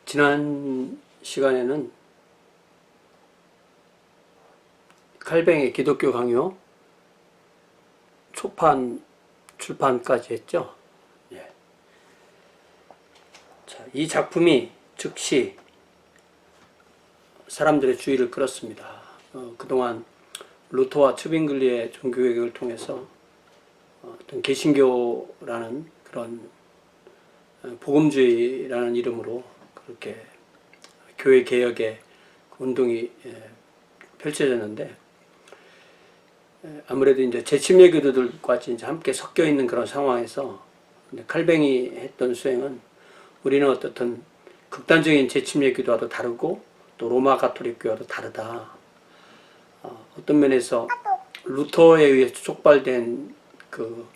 지난 시간에는 칼뱅의 기독교 강요 초판 출판까지 했죠. 예. 자, 이 작품이 즉시 사람들의 주의를 끌었습니다. 그동안 루터와 츠빙글리의 종교개혁을 통해서 어떤 개신교라는 그런 복음주의라는 이름으로 그렇게 교회 개혁의 운동이 펼쳐졌는데, 아무래도 이제 재침례 교도들과 이제 함께 섞여 있는 그런 상황에서 칼뱅이 했던 수행은 우리는 어떻든 극단적인 재침례 교도와도 다르고 또 로마 가톨릭 교와도 다르다. 어떤 면에서 루터에 의해 촉발된 그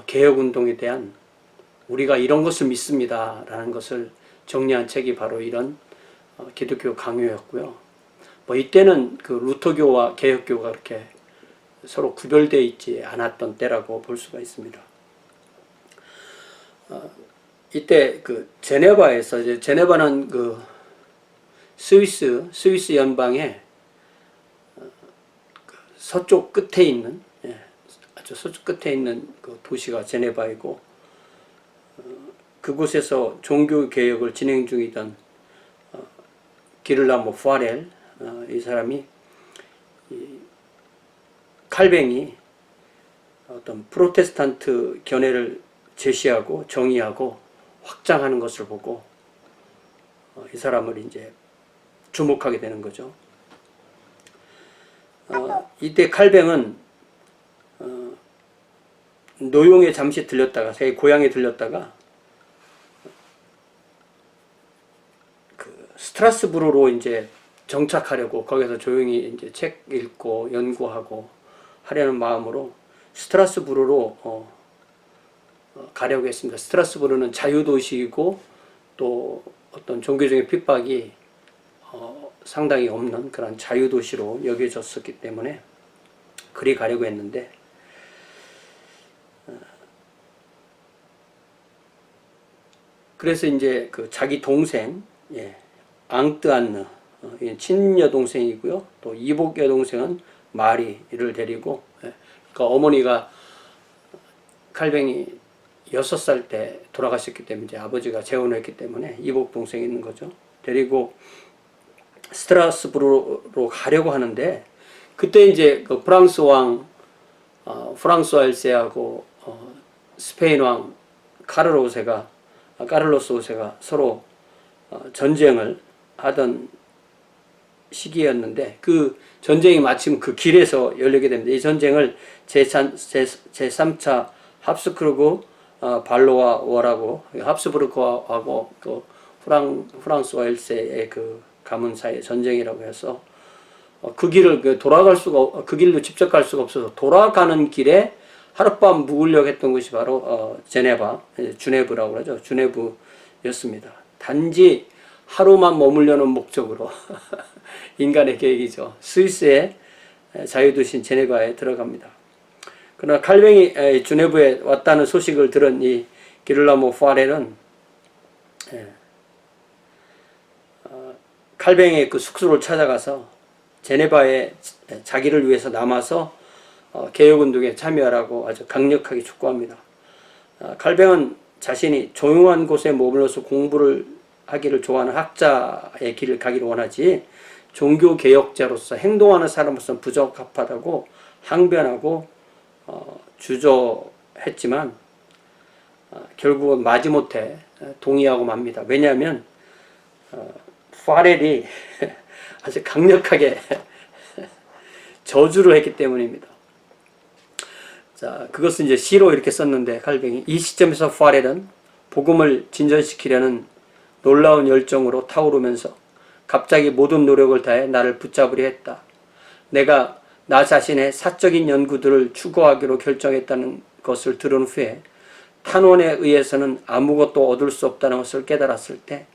개혁 운동에 대한 우리가 이런 것을 믿습니다 라는 것을 정리한 책이 바로 이런 기독교 강요였고요. 이때는 그 루터교와 개혁교가 그렇게 서로 구별되어 있지 않았던 때라고 볼 수가 있습니다. 이때 그 제네바에서, 이제 제네바는 그 스위스 연방의 서쪽 끝에 있는, 아주 서쪽 끝에 있는 그 도시가 제네바이고, 그곳에서 종교 개혁을 진행 중이던 기를라모 파렐, 이 사람이 칼뱅이 어떤 프로테스탄트 견해를 제시하고 정의하고 확장하는 것을 보고 이 사람을 이제 주목하게 되는 거죠. 이때 칼뱅은 노용에 잠시 들렸다가, 자기 고향에 들렸다가 그 스트라스부르로 이제 정착하려고, 거기서 조용히 이제 책 읽고 연구하고 하려는 마음으로 스트라스부르로 가려고 했습니다. 스트라스부르는 자유도시이고 또 어떤 종교적인 핍박이 상당히 없는 그런 자유도시로 여겨졌었기 때문에 그리 가려고 했는데, 그래서 이제 그 자기 동생, 앙뜨안느, 친여 동생이고요. 또 이복 여동생은 마리를 데리고, 그러니까 어머니가 칼뱅이 6살 때 돌아가셨기 때문에 이제 아버지가 재혼을 했기 때문에 이복 동생이 있는 거죠. 데리고 스트라스부르로 가려고 하는데, 그때 이제 그 프랑스 왕 프랑스와 1세하고 스페인 왕 카를로스 5세가 서로 전쟁을 하던 시기였는데, 그 전쟁이 마침 그 길에서 열리게 됩니다. 이 전쟁을 제3차 합스부르크 발로와 워라고, 합스부르크하고 또 프랑스와 1세의 그 가문 사이의 전쟁이라고 해서 그 길을 그 길로 직접 갈 수가 없어서 돌아가는 길에 하룻밤 묵으려고 했던 것이 바로 주네브라고 그러죠. 주네브였습니다. 단지 하루만 머물려는 목적으로 인간의 계획이죠. 스위스의 자유도시인 제네바에 들어갑니다. 그러나 칼뱅이 주네브에 왔다는 소식을 들은 이 기를라모 파렐은 칼뱅의 그 숙소를 찾아가서 제네바에 자기를 위해서 남아서 개혁운동에 참여하라고 아주 강력하게 촉구합니다. 칼뱅은 자신이 조용한 곳에 머물러서 공부를 하기를 좋아하는 학자의 길을 가기를 원하지, 종교개혁자로서 행동하는 사람으로서는 부적합하다고 항변하고 주저했지만 결국은 마지못해 동의하고 맙니다. 왜냐하면 파렐이 아주 강력하게 저주를 했기 때문입니다. 자, 그것은 이제 시로 이렇게 썼는데, 칼뱅이 이 시점에서 파렐은 복음을 진전시키려는 놀라운 열정으로 타오르면서 갑자기 모든 노력을 다해 나를 붙잡으려 했다. 내가 나 자신의 사적인 연구들을 추구하기로 결정했다는 것을 들은 후에 탄원에 의해서는 아무것도 얻을 수 없다는 것을 깨달았을 때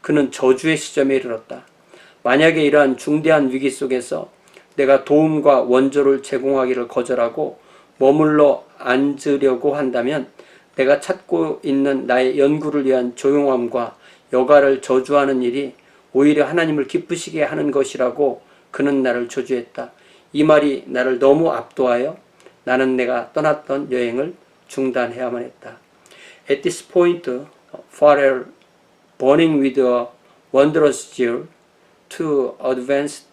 그는 저주의 시점에 이르렀다. 만약에 이러한 중대한 위기 속에서 내가 도움과 원조를 제공하기를 거절하고 머물러 앉으려고 한다면 내가 찾고 있는 나의 연구를 위한 조용함과 여가를 저주하는 일이 오히려 하나님을 기쁘시게 하는 것이라고 그는 나를 저주했다. 이 말이 나를 너무 압도하여 나는 내가 떠났던 여행을 중단해야만 했다. At this point, Farrell, burning with a wondrous zeal to advance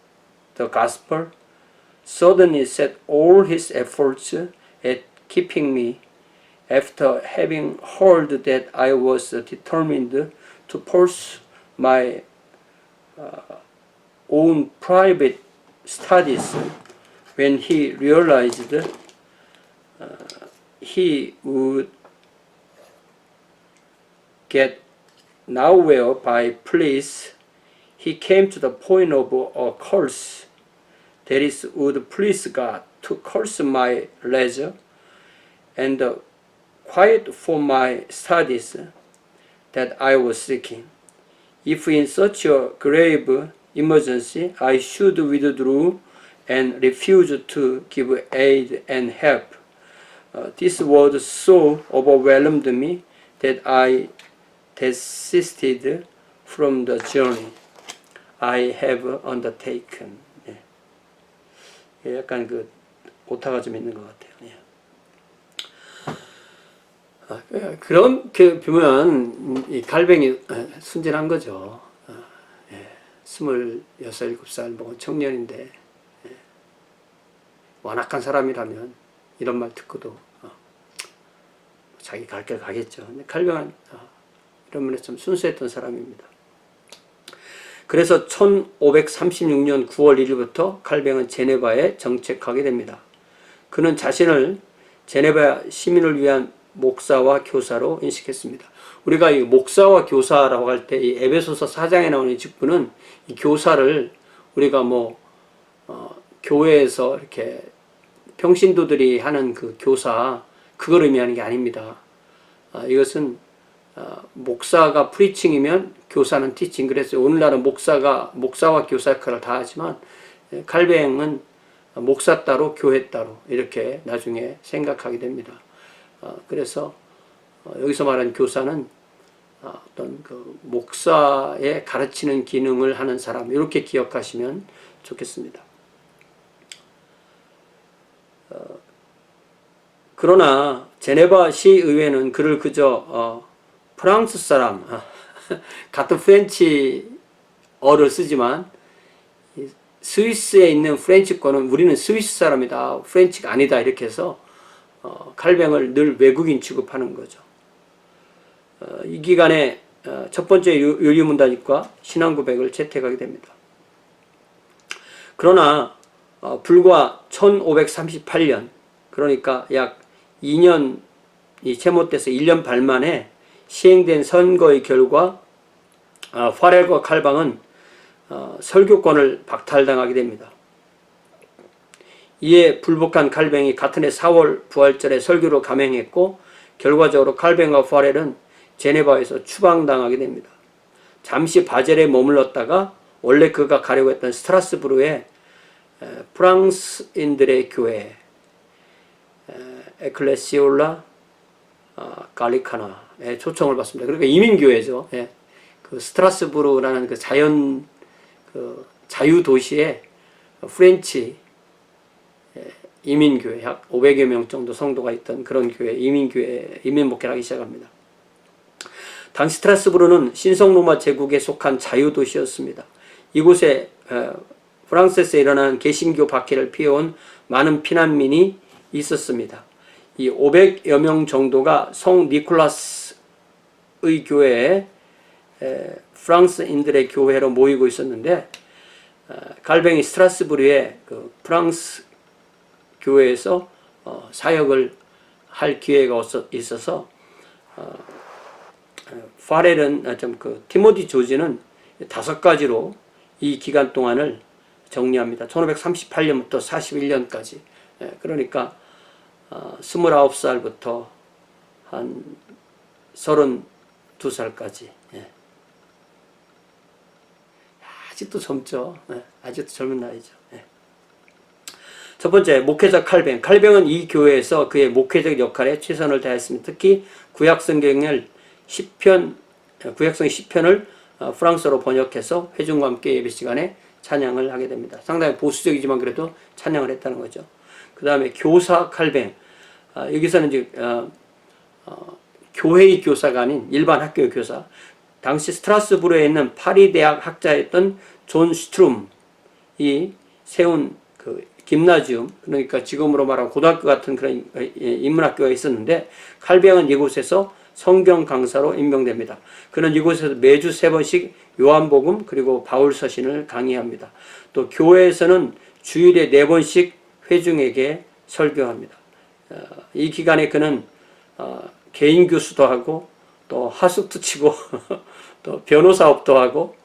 the gospel, suddenly set all his efforts at keeping me. After having heard that I was determined to pursue my own private studies, when he realized he would get nowhere by pleas, he came to the point of a curse, that is, would please God to curse my leisure and the quiet for my studies that I was seeking. If in such a grave emergency I should withdraw and refuse to give aid and help, this word so overwhelmed me that I desisted from the journey I have undertaken. 예. 약간 그 오타가 좀 있는 것 같아요. 예. 그렇게 보면 이 갈뱅이 순진한 거죠. 예. 26, 7살 먹은 청년인데 완악한 사람이라면 이런 말 듣고도 자기 갈 길 가겠죠. 근데 갈뱅은 이런 면에서 좀 순수했던 사람입니다. 그래서 1536년 9월 1일부터 칼뱅은 제네바에 정착하게 됩니다. 그는 자신을 제네바 시민을 위한 목사와 교사로 인식했습니다. 우리가 이 목사와 교사라고 할 때 이 에베소서 4장에 나오는 이 직분은 이 교사를 우리가 교회에서 이렇게 평신도들이 하는 그 교사, 그걸 의미하는 게 아닙니다. 이것은 목사가 프리칭이면 교사는 티칭. 그래서 오늘날은 목사와 교사 역할을 다 하지만 칼뱅은 목사 따로 교회 따로 이렇게 나중에 생각하게 됩니다. 그래서 여기서 말하는 교사는 어떤 그 목사의 가르치는 기능을 하는 사람, 이렇게 기억하시면 좋겠습니다. 그러나 제네바 시의회는 그를 그저 프랑스 사람, 같은 프렌치어를 쓰지만 스위스에 있는 프렌치권은 우리는 스위스 사람이다, 프렌치가 아니다, 이렇게 해서 칼뱅을 늘 외국인 취급하는 거죠. 이 기간에 첫 번째 유리문단식과 신앙고백을 채택하게 됩니다. 그러나 불과 1538년, 그러니까 약 2년이 채못돼서 1년 반 만에 시행된 선거의 결과 파렐과 칼뱅은 설교권을 박탈당하게 됩니다. 이에 불복한 칼뱅이 같은 해 4월 부활절에 설교로 감행했고, 결과적으로 칼뱅과 파렐은 제네바에서 추방당하게 됩니다. 잠시 바젤에 머물렀다가 원래 그가 가려고 했던 스트라스부르의 프랑스인들의 교회 에클레시올라 갈리카나에 초청을 받습니다. 그러니까 이민교회죠. 예. 그 스트라스부르라는 그 자유 도시에 프렌치 이민교회 약 500여 명 정도 성도가 있던 그런 교회, 이민 목회를 하기 시작합니다. 당시 스트라스부르는 신성로마 제국에 속한 자유 도시였습니다. 이곳에 프랑스에서 일어난 개신교 박해를 피해온 많은 피난민이 있었습니다. 이 500여 명 정도가 성 니콜라스의 교회에 프랑스인들의 교회로 모이고 있었는데, 칼뱅이 스트라스부르의 그 프랑스 교회에서 사역을 할 기회가 있어서 파렐은 티모티 조지는 5가지로 이 기간 동안을 정리합니다. 1538년부터 41년까지. 그러니까 29살부터 한 32살까지. 아직도 젊죠. 아직도 젊은 나이죠. 첫 번째, 목회자 칼뱅. 칼뱅은 이 교회에서 그의 목회적 역할에 최선을 다했습니다. 특히 구약 성경을 시편 구약성 시편을 프랑스어로 번역해서 회중과 함께 예배 시간에 찬양을 하게 됩니다. 상당히 보수적이지만 그래도 찬양을 했다는 거죠. 그 다음에 교사 칼뱅. 여기서는 이제 교회의 교사가 아닌 일반 학교의 교사. 당시 스트라스부르에 있는 파리 대학 학자였던 존 스트룸이 세운 그 김나지움, 그러니까 지금으로 말하면 고등학교 같은 그런 인문학교가 있었는데, 칼뱅은 이곳에서 성경 강사로 임명됩니다. 그는 이곳에서 매주 3번씩 요한복음 그리고 바울서신을 강의합니다. 또 교회에서는 주일에 4번씩 회중에게 설교합니다. 이 기간에 그는 개인 교수도 하고 또 하숙도 치고 또 변호사업도 하고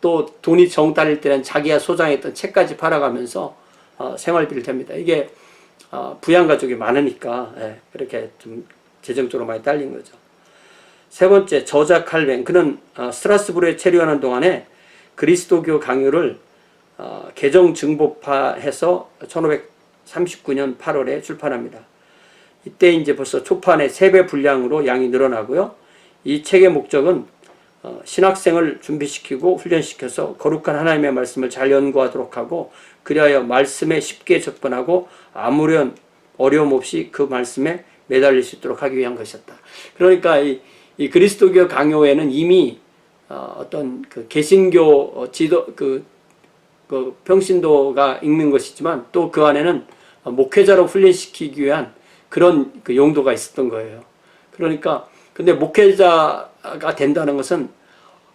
또 돈이 정 딸릴 때는 자기가 소장했던 책까지 팔아가면서 생활비를 댑니다. 이게 부양가족이 많으니까 그렇게 좀 재정적으로 많이 딸린 거죠. 세 번째, 저자 칼뱅. 그는 스트라스부르에 체류하는 동안에 그리스도교 강요를 개정증보파해서 1539년 8월에 출판합니다. 이때 이제 벌써 초판에 3배 분량으로 양이 늘어나고요. 이 책의 목적은 신학생을 준비시키고 훈련시켜서 거룩한 하나님의 말씀을 잘 연구하도록 하고, 그리하여 말씀에 쉽게 접근하고 아무런 어려움 없이 그 말씀에 매달릴 수 있도록 하기 위한 것이었다. 그러니까 이 그리스도교 강요에는 이미 어떤 그 개신교 지도 그 평신도가 읽는 것이지만 또 그 안에는 목회자로 훈련시키기 위한 그런 그 용도가 있었던 거예요. 그러니까 근데 목회자가 된다는 것은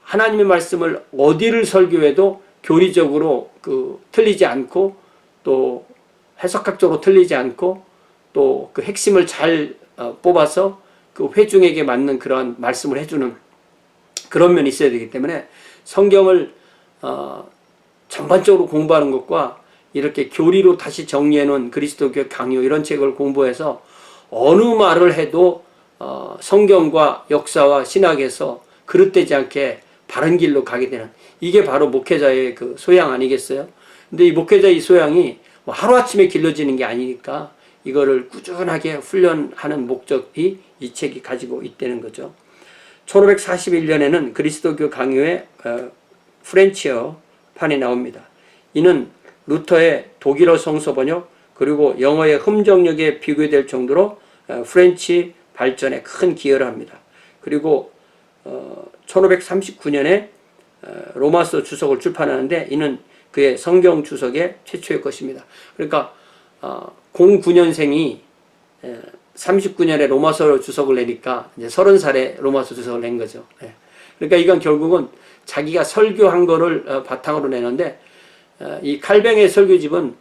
하나님의 말씀을 어디를 설교해도 교리적으로 틀리지 않고 또 해석학적으로 틀리지 않고 또 그 핵심을 잘 뽑아서 그 회중에게 맞는 그러한 말씀을 해주는 그런 면이 있어야 되기 때문에 성경을 전반적으로 공부하는 것과 이렇게 교리로 다시 정리해놓은 그리스도교 강요 이런 책을 공부해서 어느 말을 해도 성경과 역사와 신학에서 그릇되지 않게 바른 길로 가게 되는, 이게 바로 목회자의 그 소양 아니겠어요? 근데 이 목회자의 소양이 뭐 하루아침에 길러지는 게 아니니까 이거를 꾸준하게 훈련하는 목적이 이 책이 가지고 있다는 거죠. 1541년에는 그리스도교 강요의 프렌치어 판이 나옵니다. 이는 루터의 독일어 성서 번역 그리고 영어의 흠정력에 비교될 정도로 프렌치 발전에 큰 기여를 합니다. 그리고 1539년에 로마서 주석을 출판하는데 이는 그의 성경 주석의 최초의 것입니다. 그러니까 09년생이 39년에 로마서 주석을 내니까 이제 30살에 로마서 주석을 낸 거죠. 그러니까 이건 결국은 자기가 설교한 거를 바탕으로 내는데, 이 칼뱅의 설교집은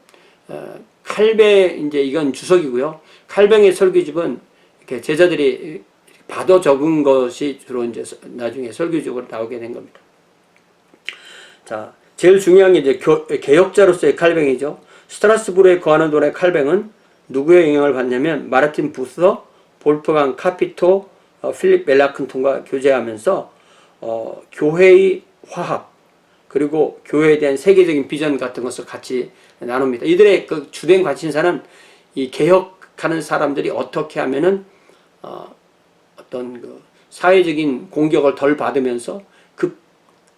칼뱅 이제 이건 주석이고요. 칼뱅의 설교집은 이렇게 제자들이 받아 적은 것이 주로 이제 나중에 설교집으로 나오게 된 겁니다. 자, 제일 중요한 게 이제 개혁자로서의 칼뱅이죠. 스트라스부르에 거하는 동안의 칼뱅은 누구의 영향을 받냐면 마르틴 부서, 볼프강 카피토, 필립 멜라크톤과 교제하면서 교회의 화합 그리고 교회에 대한 세계적인 비전 같은 것을 같이 나눕니다. 이들의 그 주된 관심사는 이 개혁하는 사람들이 어떻게 하면은 어떤 그 사회적인 공격을 덜 받으면서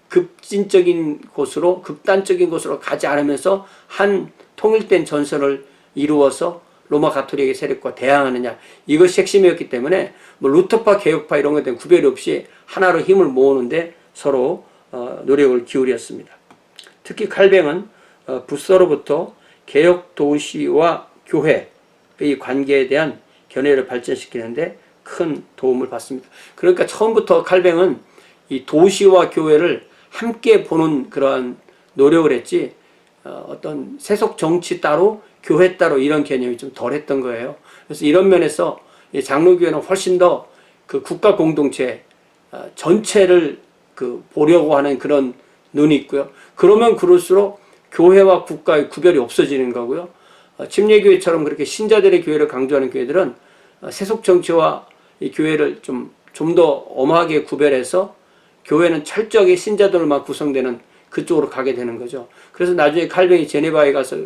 급진적인 곳으로 극단적인 곳으로 가지 않으면서 한 통일된 전선을 이루어서 로마 가톨릭의 세력과 대항하느냐, 이것이 핵심이었기 때문에 뭐 루터파 개혁파 이런 것에 대한 구별이 없이 하나로 힘을 모으는데 서로 노력을 기울였습니다. 특히 칼뱅은 부서로부터 개혁 도시와 교회의 관계에 대한 견해를 발전시키는데 큰 도움을 받습니다. 그러니까 처음부터 칼뱅은 이 도시와 교회를 함께 보는 그러한 노력을 했지, 어떤 세속 정치 따로 교회 따로 이런 개념이 좀 덜했던 거예요. 그래서 이런 면에서 장로교회는 훨씬 더 그 국가 공동체 전체를 보려고 하는 그런 눈이 있고요. 그러면 그럴수록 교회와 국가의 구별이 없어지는 거고요. 침례교회처럼 그렇게 신자들의 교회를 강조하는 교회들은 세속 정치와 이 교회를 좀 더 엄하게 구별해서 교회는 철저하게 신자들만 구성되는 그쪽으로 가게 되는 거죠. 그래서 나중에 칼뱅이 제네바에 가서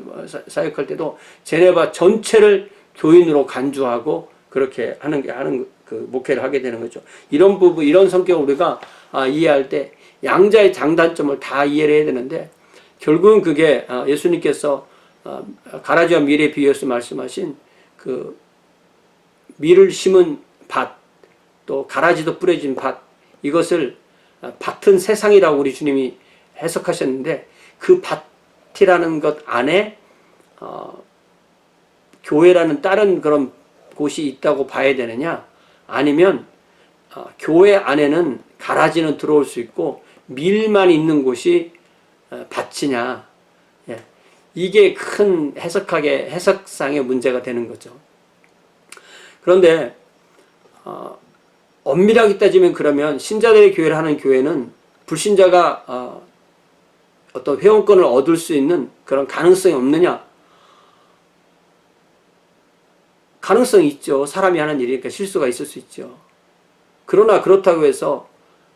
사역할 때도 제네바 전체를 교인으로 간주하고 그렇게 하는 그 목회를 하게 되는 거죠. 이런 부분, 이런 성격을 우리가 이해할 때 양자의 장단점을 다 이해를 해야 되는데, 결국은 그게 예수님께서 가라지와 밀에 비유해서 말씀하신 그 밀을 심은 밭, 또 가라지도 뿌려진 밭, 이것을 밭은 세상이라고 우리 주님이 해석하셨는데, 그 밭이라는 것 안에 교회라는 다른 그런 곳이 있다고 봐야 되느냐, 아니면 교회 안에는 가라지는 들어올 수 있고 밀만 있는 곳이 밭이냐, 예. 이게 큰 해석상의 문제가 되는 거죠. 그런데 엄밀하게 따지면, 그러면 신자들의 교회를 하는 교회는 불신자가 어떤 회원권을 얻을 수 있는 그런 가능성이 없느냐? 가능성이 있죠. 사람이 하는 일이니까 실수가 있을 수 있죠. 그러나 그렇다고 해서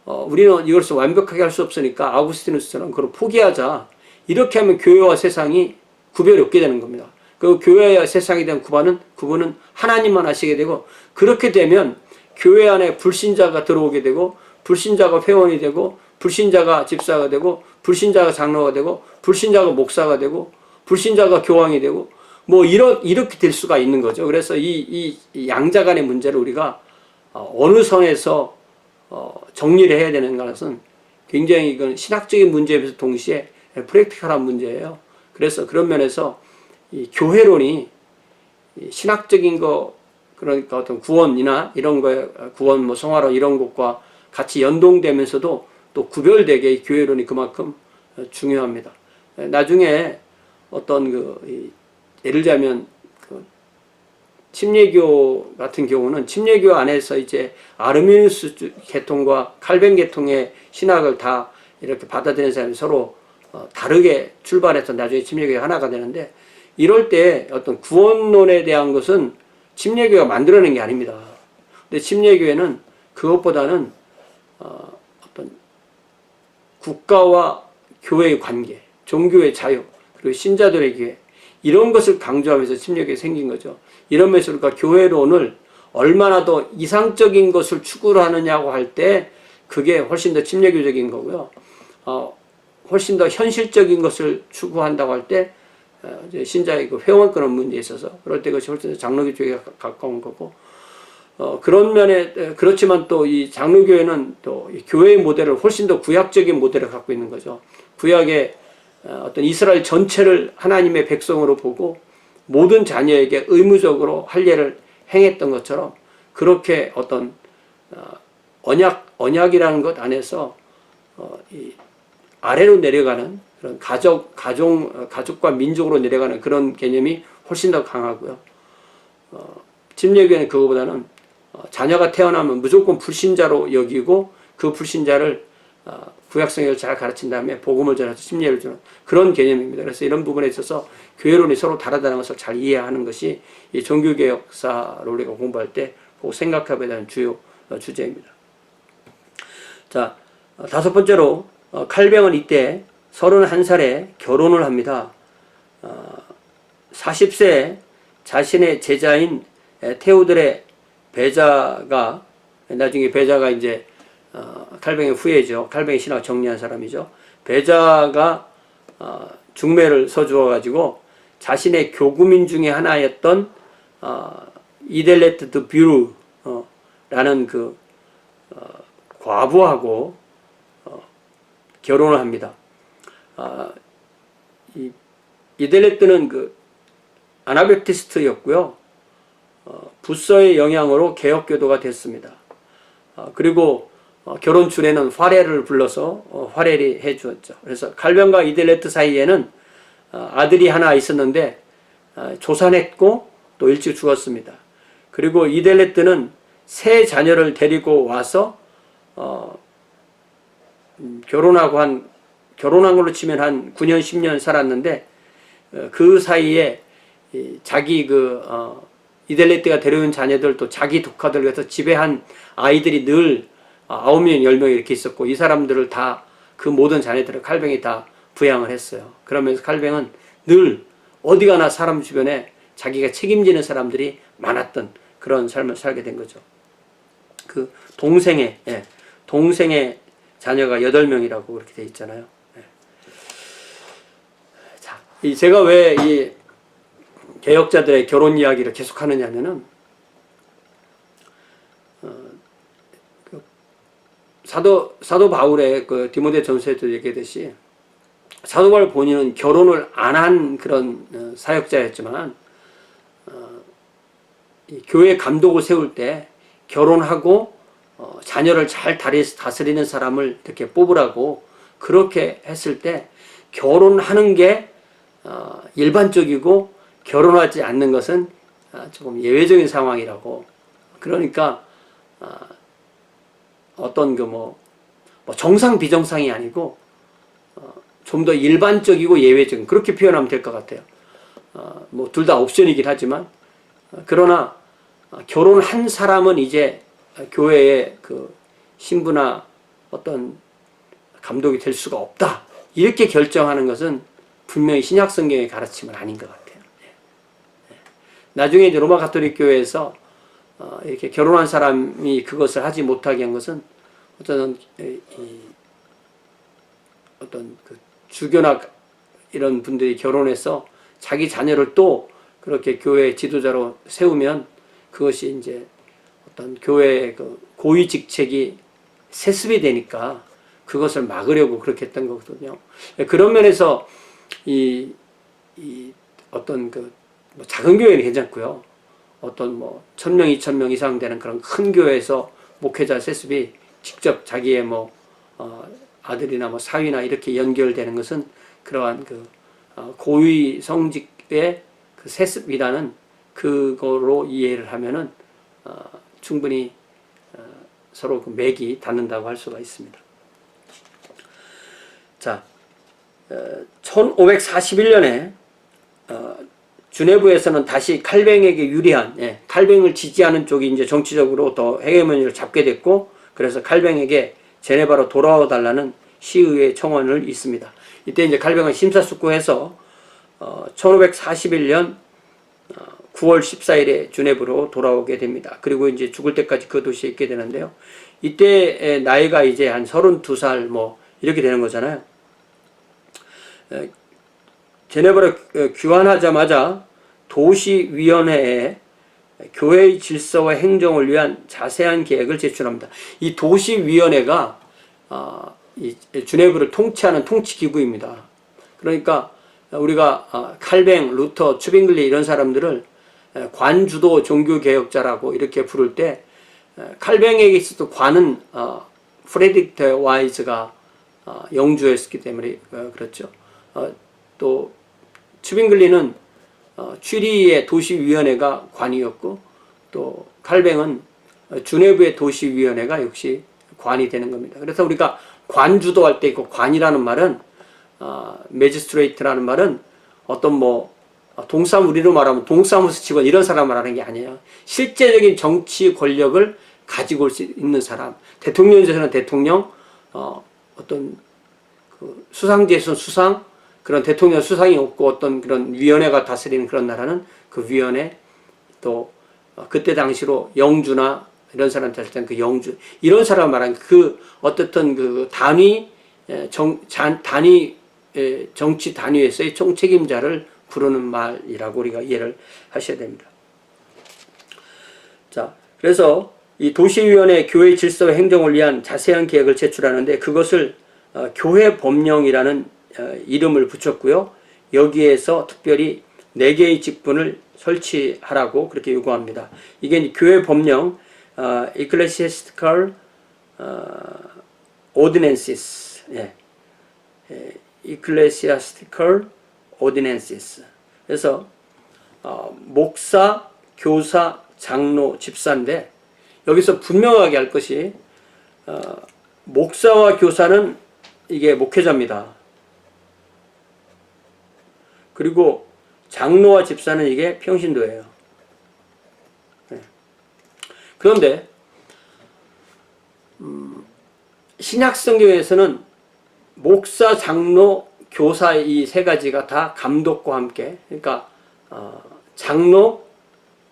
우리는 이것을 완벽하게 할 수 없으니까 아우구스티누스처럼 그걸 포기하자, 이렇게 하면 교회와 세상이 구별이 없게 되는 겁니다. 그 교회와 세상에 대한 구분은 하나님만 하시게 되고, 그렇게 되면 교회 안에 불신자가 들어오게 되고, 불신자가 회원이 되고, 불신자가 집사가 되고, 불신자가 장로가 되고, 불신자가 목사가 되고, 불신자가 교황이 되고, 뭐 이렇게 될 수가 있는 거죠. 그래서 이 양자 간의 문제를 우리가 어느 선에서 정리를 해야 되는가 것은 굉장히 이건 신학적인 문제에서 동시에 프랙티컬한 문제예요. 그래서 그런 면에서 이 교회론이 신학적인 거, 그러니까 어떤 구원이나 이런 거에, 구원, 뭐 성화론 이런 것과 같이 연동되면서도 또 구별되게 이 교회론이 그만큼 중요합니다. 나중에 어떤 예를 들자면 침례교 같은 경우는 침례교 안에서 이제 아르미누스 계통과 칼뱅 계통의 신학을 다 이렇게 받아들이는 사람이 서로 다르게 출발해서 나중에 침례교가 하나가 되는데, 이럴 때 어떤 구원론에 대한 것은 침례교가 만들어낸 게 아닙니다. 근데 침례교회는 그것보다는 어떤 국가와 교회의 관계, 종교의 자유, 그리고 신자들의 기회, 이런 것을 강조하면서 침례교회가 생긴 거죠. 이런 면에서 우리가 교회론을 얼마나 더 이상적인 것을 추구를 하느냐고 할 때 그게 훨씬 더 침례교적인 거고요. 훨씬 더 현실적인 것을 추구한다고 할 때 신자의 그 회원권 문제에 있어서 그럴 때 그것이 훨씬 더 장로교 쪽에 가까운 거고, 그런 면에, 그렇지만 또 이 장로교회는 또 이 교회의 모델을 훨씬 더 구약적인 모델을 갖고 있는 거죠. 구약의 어떤 이스라엘 전체를 하나님의 백성으로 보고 모든 자녀에게 의무적으로 할례를 행했던 것처럼, 그렇게 어떤 언약이라는 것 안에서 이 아래로 내려가는 그런 가족과 민족으로 내려가는 그런 개념이 훨씬 더 강하고요. 침례교회는 그거보다는 자녀가 태어나면 무조건 불신자로 여기고, 그 불신자를 구약성경을 잘 가르친 다음에 복음을 전해서 침례를 주는 그런 개념입니다. 그래서 이런 부분에 있어서 교회론이 서로 다르다는 것을 잘 이해하는 것이 이 종교개혁사를 우리가 공부할 때 꼭 생각해야 되는 주요 주제입니다. 자, 다섯 번째로 칼뱅은 이때 31살에 결혼을 합니다. 40세에 자신의 제자인 테오들의 배자가, 나중에 배자가 이제 칼뱅의 후예죠. 칼뱅의 신학을 정리한 사람이죠. 배자가 중매를 서주어 가지고 자신의 교구민 중에 하나였던 이델레트 드 뷰르라는 그 과부하고 결혼을 합니다. 이델레트는 그 아나베프티스트였고요. 부서의 영향으로 개혁교도가 됐습니다. 그리고 결혼 중에는 화례를 불러서 화례를 해주었죠. 그래서 칼뱅과 이델레트 사이에는 아들이 하나 있었는데 조산했고 또 일찍 죽었습니다. 그리고 이델레트는 세 자녀를 데리고 와서 결혼한 걸로 치면 한 9년 10년 살았는데, 그 사이에 자기 이델레트가 데려온 자녀들, 또 자기 독하들 위해서 지배한 아이들이 늘 9명, 10명 이렇게 있었고, 이 사람들을 다, 그 모든 자녀들을 칼뱅이 다 부양을 했어요. 그러면서 칼뱅은 늘 어디 가나 사람 주변에 자기가 책임지는 사람들이 많았던 그런 삶을 살게 된 거죠. 그 동생의 자녀가 8명이라고 그렇게 돼 있잖아요. 예. 자, 제가 왜 이 개혁자들의 결혼 이야기를 계속 하느냐면은, 사도 바울의 그 디모데 전서에도 얘기했듯이, 사도 바울 본인은 결혼을 안 한 그런 사역자였지만, 이 교회 감독을 세울 때 결혼하고 자녀를 잘 다스리는 사람을 이렇게 뽑으라고 그렇게 했을 때, 결혼하는 게 일반적이고 결혼하지 않는 것은 조금 예외적인 상황이라고. 그러니까 어떤 그 뭐 정상 비정상이 아니고 좀 더 일반적이고 예외적인, 그렇게 표현하면 될 것 같아요. 뭐 둘 다 옵션이긴 하지만, 그러나 결혼한 사람은 이제 교회의 그 신부나 어떤 감독이 될 수가 없다, 이렇게 결정하는 것은 분명히 신약 성경의 가르침은 아닌 것 같아요. 나중에 이제 로마 가톨릭 교회에서 이렇게 결혼한 사람이 그것을 하지 못하게 한 것은 어떤 그 주교나 이런 분들이 결혼해서 자기 자녀를 또 그렇게 교회 지도자로 세우면 그것이 이제 어떤 교회의 그 고위 직책이 세습이 되니까 그것을 막으려고 그렇게 했던 거거든요. 그런 면에서 이 어떤 그 뭐 작은 교회는 괜찮고요. 어떤 뭐 1000명, 2000명 이상 되는 그런 큰 교회에서 목회자 세습이 직접 자기의 뭐 아들이나 뭐 사위나 이렇게 연결되는 것은 그러한 그 고위 성직의 그 세습이라는 그거로 이해를 하면은 충분히 서로 그 맥이 닿는다고 할 수가 있습니다. 자, 1541년에 주네브에서는 다시 칼뱅에게 유리한, 칼뱅을 지지하는 쪽이 이제 정치적으로 더 헤게모니를 잡게 됐고, 그래서 칼뱅에게 제네바로 돌아와 달라는 시의회 청원을 있습니다. 이때 이제 칼뱅은 심사숙고해서 1541년 9월 14일에 주네브로 돌아오게 됩니다. 그리고 이제 죽을 때까지 그 도시에 있게 되는데요. 이때 나이가 이제 한 32살 뭐 이렇게 되는 거잖아요. 제네바로 귀환하자마자 도시위원회에 교회의 질서와 행정을 위한 자세한 계획을 제출합니다. 이 도시위원회가 이 주네브를 통치하는 통치기구입니다. 그러니까 우리가 칼뱅, 루터, 추빙글리 이런 사람들을 관주도 종교개혁자라고 이렇게 부를 때, 칼뱅에게 있어도 관은 프레드릭 와이즈가 영주였기 때문에 그렇죠. 또 추빙글리는 취리의 도시위원회가 관이었고, 또 칼뱅은 주네브의 도시위원회가 역시 관이 되는 겁니다. 그래서 우리가 관주도 할 때 그 관이라는 말은 매지스트레이트라는 말은 어떤 뭐 우리로 말하면 동사무소 직원 이런 사람 말하는 게 아니에요. 실제적인 정치 권력을 가지고 올 수 있는 사람. 대통령제에서는 대통령, 어떤 그 수상제에서는 수상, 그런 대통령 수상이 없고 어떤 그런 위원회가 다스리는 그런 나라는 그 위원회, 또 그때 당시로 영주나 이런 사람 될 때는 그 영주, 이런 사람 말하는 그 어떻든 그 정치 단위에서의 총책임자를 부르는 말이라고 우리가 이해를 하셔야 됩니다. 자, 그래서 이 도시위원회 교회 질서와 행정을 위한 자세한 계획을 제출하는데, 그것을 교회 법령이라는 이름을 붙였고요. 여기에서 특별히 4개의 직분을 설치하라고 그렇게 요구합니다. 이게 교회 법령, Ecclesiastical Ordinances, Ecclesiastical Ordinances. 그래서 목사, 교사, 장로, 집사인데, 여기서 분명하게 할 것이 목사와 교사는 이게 목회자입니다. 그리고 장로와 집사는 이게 평신도예요. 그런데 신약 성경에서는 목사, 장로, 교사 이 세 가지가 다 감독과 함께, 그러니까 장로,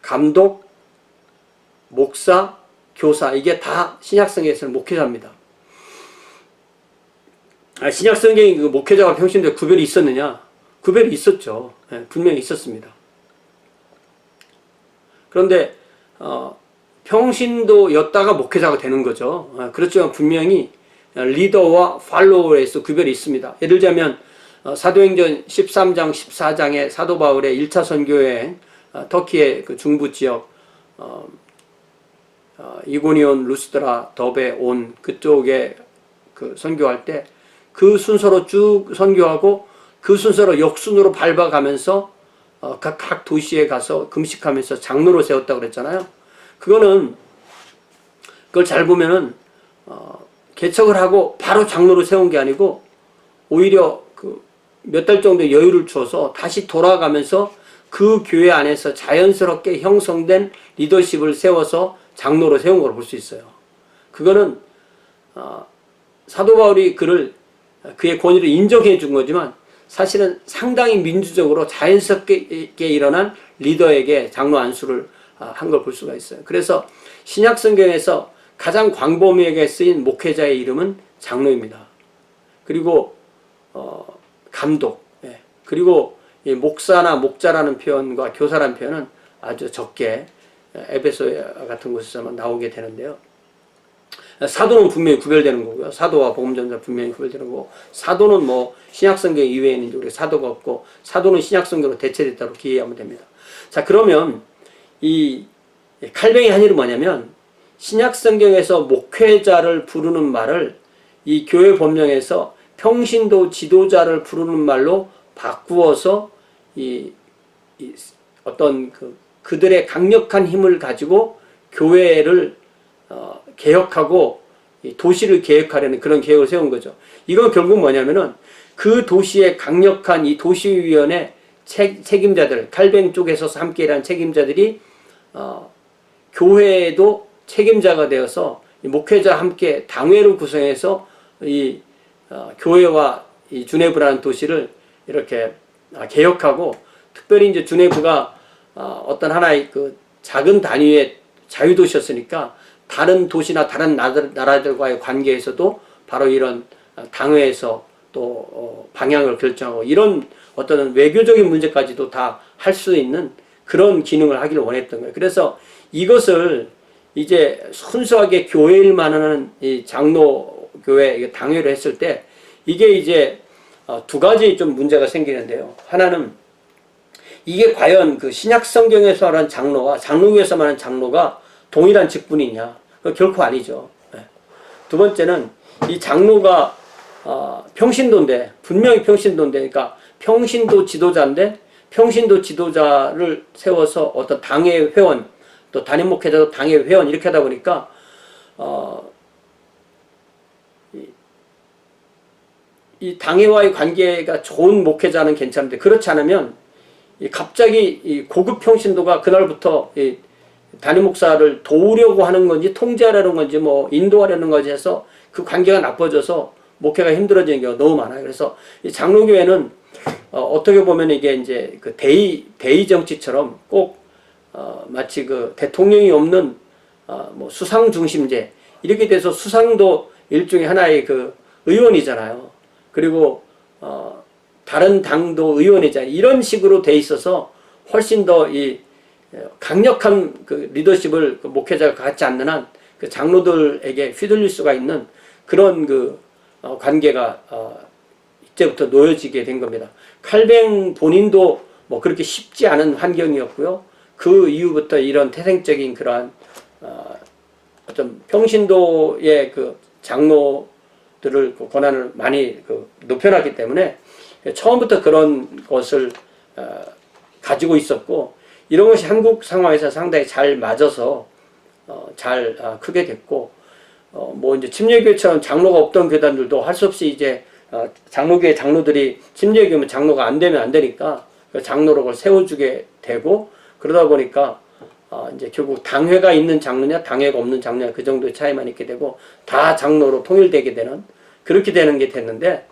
감독, 목사, 교사, 이게 다 신약성경에서는 목회자입니다. 신약성경이 그 목회자와 평신도에 구별이 있었느냐? 구별이 있었죠. 분명히 있었습니다. 그런데 평신도였다가 목회자가 되는 거죠. 그렇지만 분명히 리더와 팔로워에서 구별이 있습니다. 예를 들자면 사도행전 13장 14장에 사도 바울의 1차 선교여행, 터키의 그 중부 지역 이고니온, 루스드라, 더베, 온 그쪽에 그 선교할 때 그 순서로 쭉 선교하고 그 순서로 역순으로 밟아가면서 각 도시에 가서 금식하면서 장로로 세웠다고 그랬잖아요. 그걸 잘 보면은 개척을 하고 바로 장로로 세운 게 아니고 오히려 그 몇 달 정도 여유를 줘서 다시 돌아가면서 그 교회 안에서 자연스럽게 형성된 리더십을 세워서 장로로 세운 걸 볼 수 있어요. 그거는 사도 바울이 그의 권위를 인정해 준 거지만 사실은 상당히 민주적으로 자연스럽게 일어난 리더에게 장로 안수를 한 걸 볼 수가 있어요. 그래서 신약 성경에서 가장 광범위하게 쓰인 목회자의 이름은 장로입니다. 그리고 감독, 그리고 목사나 목자라는 표현과 교사라는 표현은 아주 적게 에베소 같은 곳에서만 나오게 되는데요. 사도는 분명히 구별되는 거고요. 사도와 복음전자 분명히 구별되는 거고, 사도는 뭐 신약성경 이외에는 이제 우리 사도가 없고, 사도는 신약성경으로 대체됐다고 기해하면 됩니다. 자, 그러면 이 칼뱅이 한 일은 뭐냐면 신약성경에서 목회자를 부르는 말을 이 교회 법령에서 평신도 지도자를 부르는 말로 바꾸어서 어떤 그들의 강력한 힘을 가지고 교회를 개혁하고 도시를 계획하려는 그런 계획을 세운 거죠. 이건 결국 뭐냐면은 그 도시의 강력한 이 도시위원회 책임자들, 칼뱅 쪽에서 함께 일하는 책임자들이 교회에도 책임자가 되어서 목회자 함께 당회를 구성해서 교회와 이 주네브라는 도시를 이렇게 개혁하고, 특별히 이제 주네브가 어떤 하나의 그 작은 단위의 자유도시였으니까 다른 도시나 다른 나라들과의 관계에서도 바로 이런 당회에서 또 방향을 결정하고 이런 어떤 외교적인 문제까지도 다 할 수 있는 그런 기능을 하기를 원했던 거예요. 그래서 이것을 이제 순수하게 교회 일만 하는 이 장로교회 당회를 했을 때 이게 이제 두 가지 좀 문제가 생기는데요. 하나는 이게 과연 그 신약 성경에서 말하는 장로와 장로교에서 말하는 장로가 동일한 직분이냐? 결코 아니죠. 두 번째는 이 장로가 평신도인데, 분명히 평신도인데, 그러니까 평신도 지도자인데, 평신도 지도자를 세워서 어떤 당회 회원, 또 담임 목회자도 당회 회원 이렇게 하다 보니까 이 당회와의 관계가 좋은 목회자는 괜찮은데, 그렇지 않으면 갑자기 이 고급 평신도가 그날부터 이 담임 목사를 도우려고 하는 건지 통제하려는 건지 뭐 인도하려는 건지 해서 그 관계가 나빠져서 목회가 힘들어지는 경우가 너무 많아요. 그래서 이 장로교회는 어떻게 보면 이게 이제 그 대의 정치처럼 꼭 마치 그 대통령이 없는 뭐 수상 중심제 이렇게 돼서 수상도 일종의 하나의 그 의원이잖아요. 그리고 다른 당도 의원이잖아요. 이런 식으로 돼 있어서 훨씬 더 이 강력한 그 리더십을 그 목회자가 갖지 않는 한 그 장로들에게 휘둘릴 수가 있는 그런 그 관계가 이때부터 놓여지게 된 겁니다. 칼뱅 본인도 뭐 그렇게 쉽지 않은 환경이었고요. 그 이후부터 이런 태생적인 그러한 어떤 평신도의 그 장로들을 그 권한을 많이 그 높여놨기 때문에 처음부터 그런 것을 가지고 있었고, 이런 것이 한국 상황에서 상당히 잘 맞아서 잘 크게 됐고, 뭐 이제 침례교회처럼 장로가 없던 교단들도 할 수 없이 이제 장로교회 장로들이 침례교회면 장로가 안 되면 안 되니까 장로로 그걸 세워주게 되고, 그러다 보니까 이제 결국 당회가 있는 장로냐 당회가 없는 장로냐 그 정도의 차이만 있게 되고 다 장로로 통일되게 되는, 그렇게 되는 게 됐는데,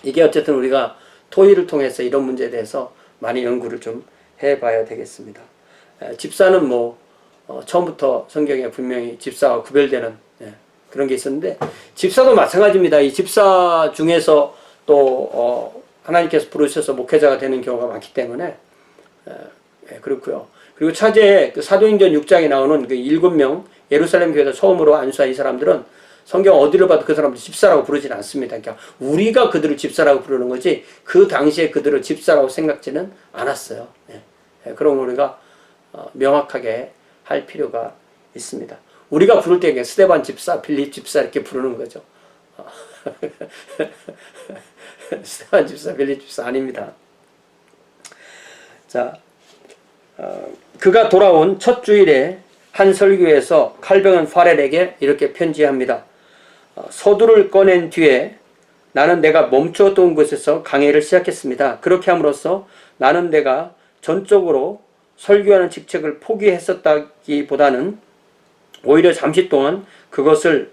이게 어쨌든 우리가 토의를 통해서 이런 문제에 대해서 많이 연구를 좀 해봐야 되겠습니다. 집사는 뭐 처음부터 성경에 분명히 집사와 구별되는 그런 게 있었는데, 집사도 마찬가지입니다. 이 집사 중에서 또 하나님께서 부르셔서 목회자가 되는 경우가 많기 때문에 그렇고요. 그리고 차제에 그 사도행전 6장에 나오는 그 7명 예루살렘 교회에서 처음으로 안수한 이 사람들은 성경 어디를 봐도 그 사람들 집사라고 부르지는 않습니다. 그러니까 우리가 그들을 집사라고 부르는 거지 그 당시에 그들을 집사라고 생각지는 않았어요. 그럼 우리가 명확하게 할 필요가 있습니다. 우리가 부를 때 그냥 스데반 집사, 빌립 집사 이렇게 부르는 거죠. 스데반 집사, 빌립 집사 아닙니다. 자, 그가 돌아온 첫 주일에 한 설교에서 칼뱅은 파렐에게 이렇게 편지합니다. 서두를 꺼낸 뒤에 나는 내가 멈추었던 곳에서 강해를 시작했습니다. 그렇게 함으로써 나는 내가 전적으로 설교하는 직책을 포기했었다기보다는 오히려 잠시 동안 그것을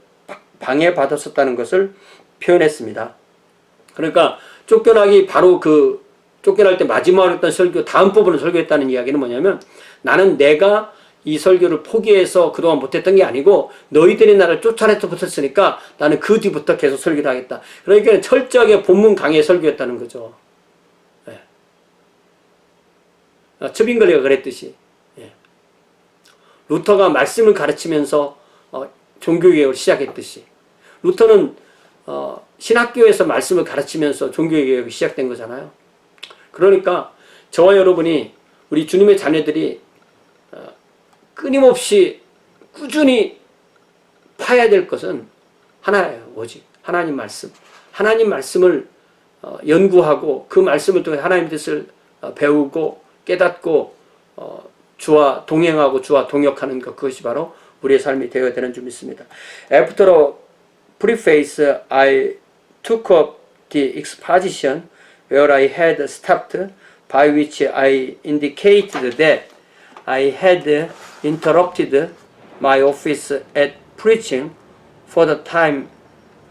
방해받았었다는 것을 표현했습니다. 그러니까 쫓겨나기 바로 그 쫓겨날 때 마지막으로 했던 설교 다음 부분을 설교했다는 이야기는 뭐냐면, 나는 내가 이 설교를 포기해서 그동안 못했던 게 아니고 너희들이 나를 쫓아내서 붙었으니까 나는 그 뒤부터 계속 설교를 하겠다. 그러니까 철저하게 본문 강의 설교였다는 거죠. 츠빙글레가 그랬듯이 루터가 말씀을 가르치면서 종교개혁을 시작했듯이 루터는 신학교에서 말씀을 가르치면서 종교개혁이 시작된 거잖아요. 그러니까 저와 여러분이 우리 주님의 자녀들이 끊임없이 꾸준히 파야 될 것은 하나예요. 오직 하나님 말씀. 하나님 말씀을 연구하고 그 말씀을 통해 하나님 뜻을 배우고 깨닫고 주와 동행하고 주와 동역하는 것, 그것이 바로 우리의 삶이 되어야 되는 줄 믿습니다. After a preface, I took up the exposition where I had stopped, by which I indicated that I had interrupted my office at preaching for the time,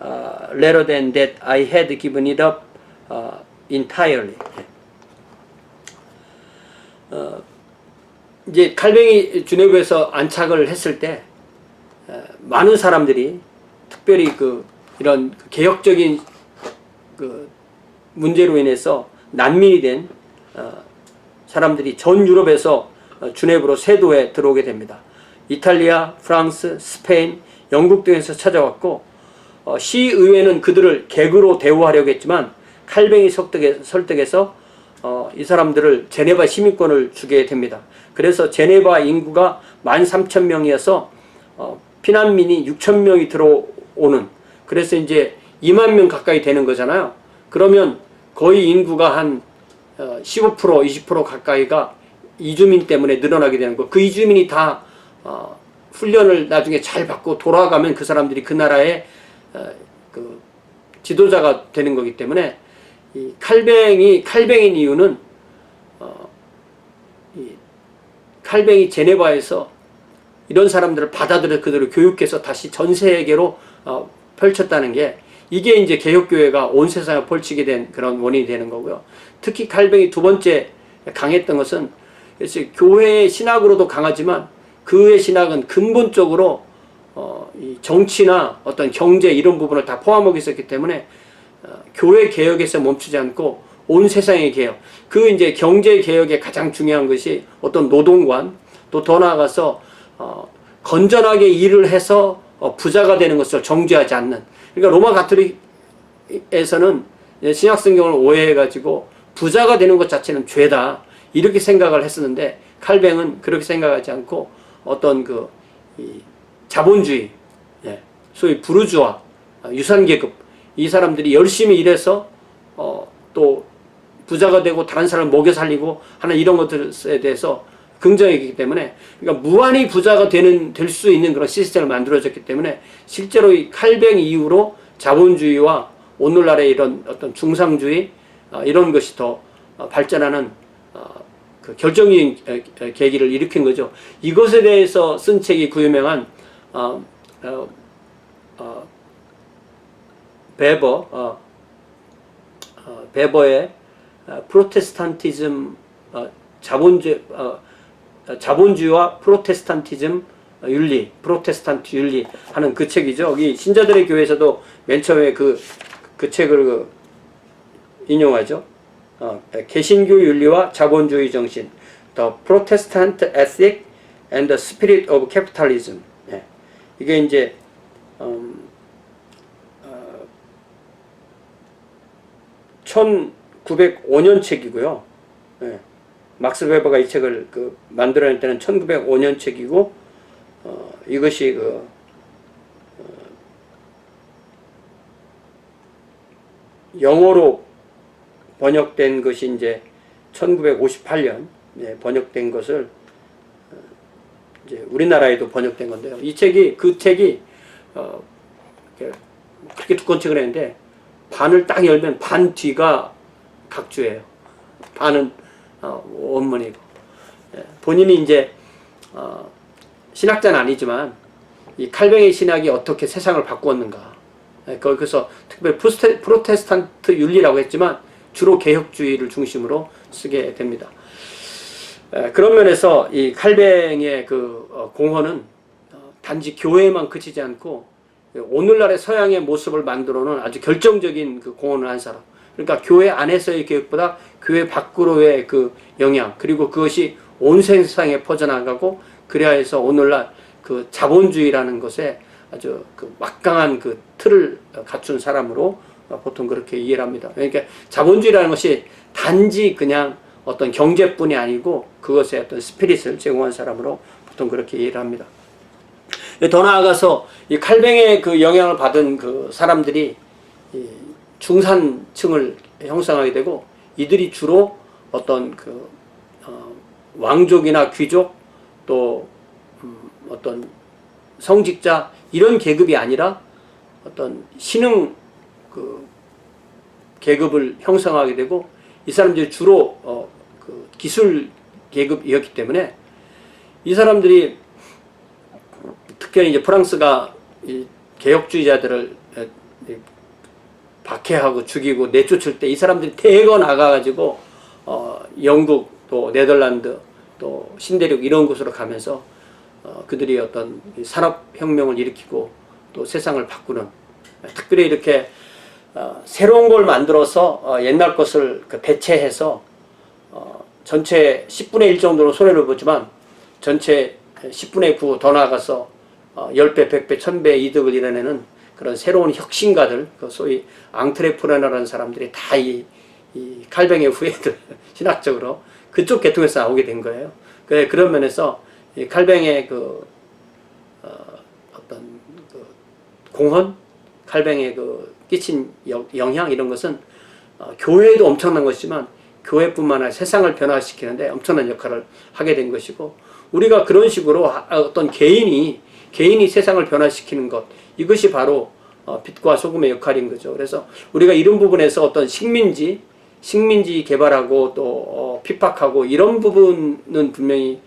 rather than that I had given it up entirely. 이제 칼뱅이 주네브에서 안착을 했을 때 많은 사람들이 특별히 이런 개혁적인 문제로 인해서 난민이 된 사람들이 전 유럽에서 주네브로 세도에 들어오게 됩니다. 이탈리아, 프랑스, 스페인, 영국 등에서 찾아왔고 시의회는 그들을 객으로 대우하려고 했지만 칼뱅이 설득해서 이 사람들을 제네바 시민권을 주게 됩니다. 그래서 제네바 인구가 13,000명이어서 피난민이 6,000명이 들어오는, 그래서 이제 2만 명 가까이 되는 거잖아요. 그러면 거의 인구가 한 15%, 20% 가까이가 이주민 때문에 늘어나게 되는 거. 그 이주민이 다 훈련을 나중에 잘 받고 돌아가면 그 사람들이 그 나라의 그 지도자가 되는 거기 때문에 이 칼뱅인 이유는 칼뱅이 제네바에서 이런 사람들을 받아들여 그들을 교육해서 다시 전 세계로 펼쳤다는 게, 이게 이제 개혁교회가 온 세상에 펼치게 된 그런 원인이 되는 거고요. 특히 칼뱅이 두 번째 강했던 것은, 그래서 교회의 신학으로도 강하지만 그의 신학은 근본적으로 이 정치나 어떤 경제 이런 부분을 다 포함하고 있었기 때문에 교회 개혁에서 멈추지 않고 온 세상의 개혁, 그 이제 경제 개혁의 가장 중요한 것이 어떤 노동관, 또 더 나아가서 건전하게 일을 해서 부자가 되는 것을 정죄하지 않는, 그러니까 로마 가톨릭에서는 신약 성경을 오해해가지고 부자가 되는 것 자체는 죄다 이렇게 생각을 했었는데, 칼뱅은 그렇게 생각하지 않고 어떤 이 자본주의, 소위 부르주아, 유산계급, 이 사람들이 열심히 일해서 또 부자가 되고 다른 사람을 먹여 살리고 하는 이런 것들에 대해서 긍정했기 때문에, 그러니까 무한히 부자가 될 수 있는 그런 시스템을 만들어졌기 때문에 실제로 이 칼뱅 이후로 자본주의와 오늘날의 이런 어떤 중상주의 이런 것이 더 발전하는 그 결정적인 계기를 일으킨 거죠. 이것에 대해서 쓴 책이 그 유명한 베버의 프로테스탄티즘, 자본주의, 자본주의와 프로테스탄티즘 윤리, 프로테스탄트 윤리 하는 그 책이죠. 이 신자들의 교회에서도 맨 처음에 그 책을 인용하죠. 개신교 윤리와 자본주의 정신, The Protestant Ethic and the Spirit of Capitalism. 예. 이게 이제 1905년 책이고요. 예. 막스 베버가 이 책을 만들어낼 때는 1905년 책이고, 이것이 영어로 번역된 것이 이제 1958년 번역된 것을 이제 우리나라에도 번역된 건데요. 이 책이 그렇게 두꺼운 책을 했는데 반을 딱 열면 반 뒤가 각주예요. 반은 원문이고. 본인이 이제 신학자는 아니지만 이 칼뱅의 신학이 어떻게 세상을 바꾸었는가. 거기서 특별히 프로테스탄트 윤리라고 했지만 주로 개혁주의를 중심으로 쓰게 됩니다. 그런 면에서 이 칼뱅의 공헌은 단지 교회에만 그치지 않고 오늘날의 서양의 모습을 만들어놓은 아주 결정적인 공헌을 한 사람. 그러니까 교회 안에서의 교육보다 교회 밖으로의 영향, 그리고 그것이 온 세상에 퍼져나가고, 그래야 해서 오늘날 자본주의라는 것에 아주 막강한 틀을 갖춘 사람으로 보통 그렇게 이해를 합니다. 그러니까 자본주의라는 것이 단지 그냥 어떤 경제뿐이 아니고 그것의 어떤 스피릿을 제공한 사람으로 보통 그렇게 이해를 합니다. 더 나아가서 이 칼뱅의 영향을 받은 사람들이 중산층을 형성하게 되고, 이들이 주로 어떤 왕족이나 귀족, 또 어떤 성직자, 이런 계급이 아니라 어떤 신흥 계급을 형성하게 되고, 이 사람들이 주로 기술 계급이었기 때문에 이 사람들이 특별히 이제 프랑스가 이 개혁주의자들을 박해하고 죽이고 내쫓을 때 이 사람들이 대거 나가가지고 영국, 또 네덜란드, 또 신대륙 이런 곳으로 가면서 그들이 어떤 산업혁명을 일으키고 또 세상을 바꾸는, 특별히 이렇게 새로운 걸 만들어서 옛날 것을 대체해서 전체 10분의 1 정도로 손해를 보지만 전체 10분의 9 더 나아가서 10배, 100배, 1000배 이득을 이뤄내는 그런 새로운 혁신가들, 소위 앙트레프레너라는 사람들이 다 이 칼뱅의 후예들, 신학적으로 그쪽 계통에서 나오게 된 거예요. 그런 면에서 이 칼뱅의 어떤 공헌, 칼뱅의 끼친 영향, 이런 것은 교회에도 엄청난 것이지만 교회뿐만 아니라 세상을 변화시키는데 엄청난 역할을 하게 된 것이고, 우리가 그런 식으로 어떤 개인이 세상을 변화시키는 것, 이것이 바로 빛과 소금의 역할인 거죠. 그래서 우리가 이런 부분에서 어떤 식민지 개발하고 또 핍박하고 이런 부분은 분명히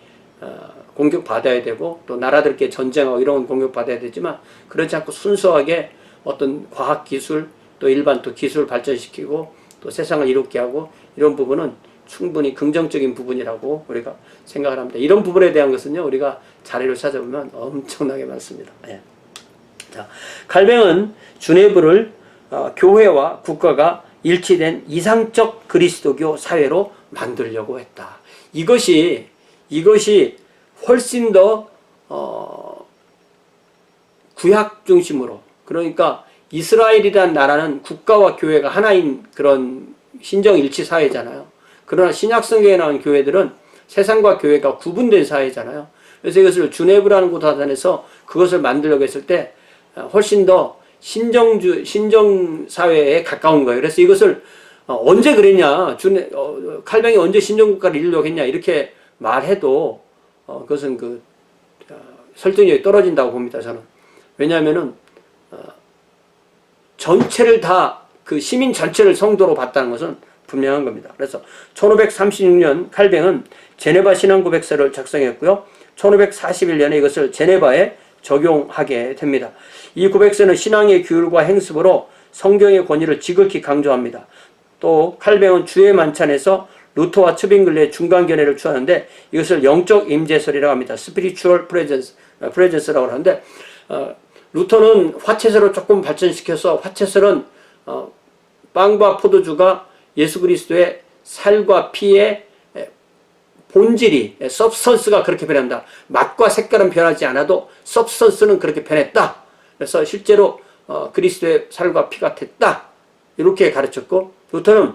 공격받아야 되고, 또 나라들께 전쟁하고 이런 공격받아야 되지만, 그렇지 않고 순수하게 어떤 과학기술, 또 일반 또 기술을 발전시키고 또 세상을 이롭게 하고, 이런 부분은 충분히 긍정적인 부분이라고 우리가 생각을 합니다. 이런 부분에 대한 것은요, 우리가 자료를 찾아보면 엄청나게 많습니다. 예. 자, 칼뱅은 주네브를 교회와 국가가 일치된 이상적 그리스도교 사회로 만들려고 했다. 이것이 훨씬 더 구약 중심으로, 그러니까 이스라엘이라는 나라는 국가와 교회가 하나인 그런 신정일치 사회잖아요. 그러나 신약성경에 나온 교회들은 세상과 교회가 구분된 사회잖아요. 그래서 이것을 주네브라는 곳 안에서 그것을 만들려고 했을 때 훨씬 더 신정사회에 가까운 거예요. 그래서 이것을 언제 그랬냐, 칼뱅이 언제 신정국가를 이루려고 했냐, 이렇게 말해도 그것은 설득력이 떨어진다고 봅니다, 저는. 왜냐하면은 전체를 다, 시민 전체를 성도로 봤다는 것은 분명한 겁니다. 그래서 1536년 칼뱅은 제네바 신앙고백서를 작성했고요. 1541년에 이것을 제네바에 적용하게 됩니다. 이 고백서는 신앙의 규율과 행습으로 성경의 권위를 지극히 강조합니다. 또 칼뱅은 주의 만찬에서 루터와 츠빙글리의 중간 견해를 취하는데 이것을 영적 임재설이라고 합니다. Spiritual Presence라고 하는데 루터는 화채설을 조금 발전시켜서 화채설은 빵과 포도주가 예수 그리스도의 살과 피의 본질이 substance가 그렇게 변한다. 맛과 색깔은 변하지 않아도 substance는 그렇게 변했다. 그래서 실제로 그리스도의 살과 피가 됐다. 이렇게 가르쳤고 루터는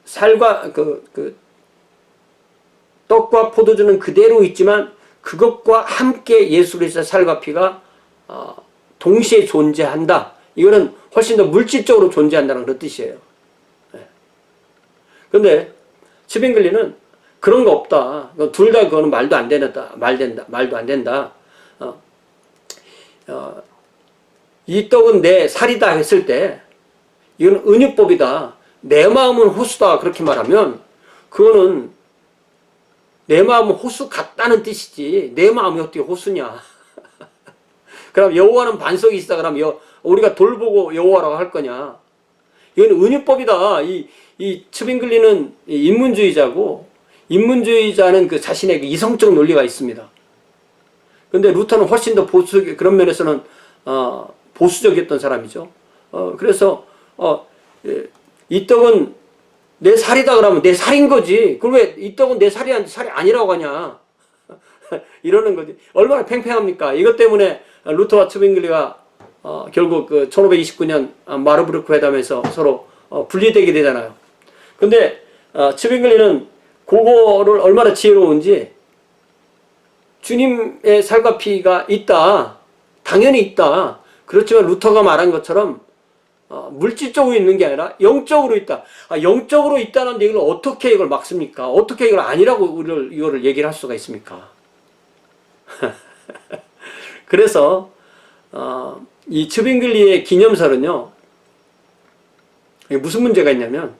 살과 떡과 포도주는 그대로 있지만 그것과 함께 예수 그리스도의 살과 피가 동시에 존재한다. 이거는 훨씬 더 물질적으로 존재한다는 그런 뜻이에요. 그런데 츠빙글리는 그런 거 없다. 둘 다 그거는 말도 안 된다. 말도 안 된다. 이 떡은 내 살이다 했을 때 이건 은유법이다. 내 마음은 호수다. 그렇게 말하면 그거는 내 마음은 호수 같다는 뜻이지 내 마음이 어떻게 호수냐. 그럼 여호와는 반석이 있다. 그러면 우리가 돌 보고 여호와라고 할 거냐. 이건 은유법이다. 이 츠빙글리는 인문주의자고 인문주의자는 그 자신의 그 이성적 논리가 있습니다. 근데 루터는 훨씬 더 그런 면에서는 보수적이었던 사람이죠. 그래서 이 떡은 내 살이다 그러면 내 살인 거지. 그럼 왜 이 떡은 내 살이 아니라고 하냐. 이러는 거지. 얼마나 팽팽합니까. 이것 때문에 루터와 츠빙글리가 결국 그 1529년 마르부르크 회담에서 서로 분리되게 되잖아요. 근데 츠빙글리는 그거를 얼마나 지혜로운지 주님의 살과 피가 있다. 당연히 있다. 그렇지만 루터가 말한 것처럼 물질적으로 있는 게 아니라 영적으로 있다. 영적으로 있다는 얘기를 어떻게 이걸 막습니까? 어떻게 이걸 아니라고 이거를 얘기를 할 수가 있습니까? 그래서 이 츠빙글리의 기념설은요. 무슨 문제가 있냐면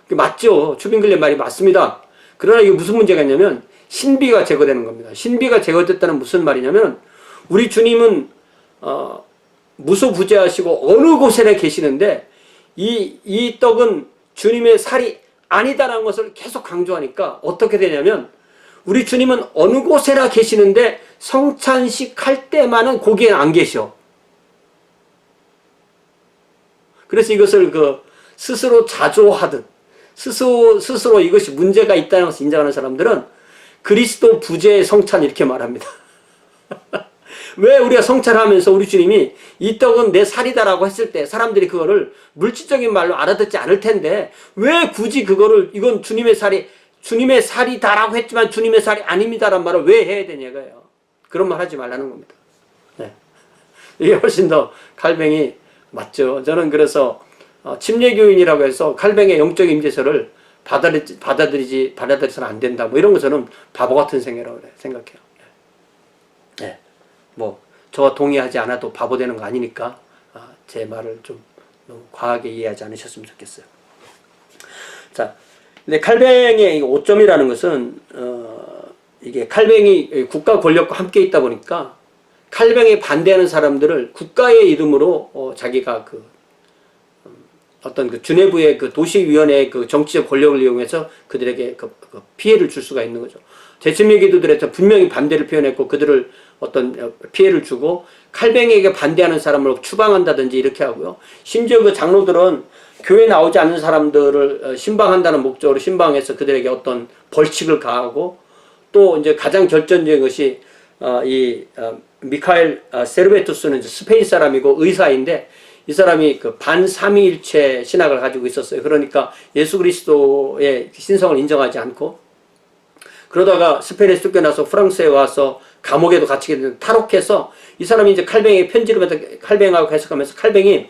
맞죠. 츠빙글리의 말이 맞습니다. 그러나 이게 무슨 문제가 있냐면 신비가 제거되는 겁니다. 신비가 제거됐다는 무슨 말이냐면 우리 주님은 무소부재하시고 어느 곳에 계시는데 이 떡은 주님의 살이 아니다라는 것을 계속 강조하니까 어떻게 되냐면 우리 주님은 어느 곳에나 계시는데 성찬식 할 때만은 거기에는 안 계셔. 그래서 이것을 스스로 자조하듯 스스로 이것이 문제가 있다는 것을 인정하는 사람들은 그리스도 부재의 성찬 이렇게 말합니다. 왜 우리가 성찬하면서 우리 주님이 이 떡은 내 살이다라고 했을 때 사람들이 그거를 물질적인 말로 알아듣지 않을 텐데 왜 굳이 그거를 이건 주님의 살이다라고 했지만 주님의 살이 아닙니다라는 말을 왜 해야 되냐고요. 그런 말 하지 말라는 겁니다. 네. 이게 훨씬 더 칼뱅이 맞죠. 저는 그래서 침례교인이라고 해서 칼뱅의 영적 임재설을 받아들여서는 안 된다. 뭐 이런 거 저는 바보 같은 생각이라고 생각해요. 네. 저와 동의하지 않아도 바보 되는 거 아니니까 제 말을 좀 너무 과하게 이해하지 않으셨으면 좋겠어요. 자, 근데 칼뱅의 오점이라는 것은 이게 칼뱅이 국가 권력과 함께 있다 보니까 칼뱅에 반대하는 사람들을 국가의 이름으로 자기가 어떤 주네부의 도시위원회의 정치적 권력을 이용해서 그들에게 피해를 줄 수가 있는 거죠. 재침례 기도들에서 분명히 반대를 표현했고 그들을 어떤 피해를 주고 칼뱅에게 반대하는 사람을 추방한다든지 이렇게 하고요. 심지어 장로들은 교회에 나오지 않는 사람들을 신방한다는 목적으로 신방해서 그들에게 어떤 벌칙을 가하고 또 이제 가장 결정적인 것이 미카엘 세르베투스는 스페인 사람이고 의사인데 이 사람이 반삼위일체 신학을 가지고 있었어요. 그러니까 예수 그리스도의 신성을 인정하지 않고 그러다가 스페인에서 쫓겨나서 프랑스에 와서 감옥에도 갇히게 되는 탈옥해서 이 사람이 이제 칼뱅에게 편지를 받아 칼뱅하고 해석하면서 칼뱅이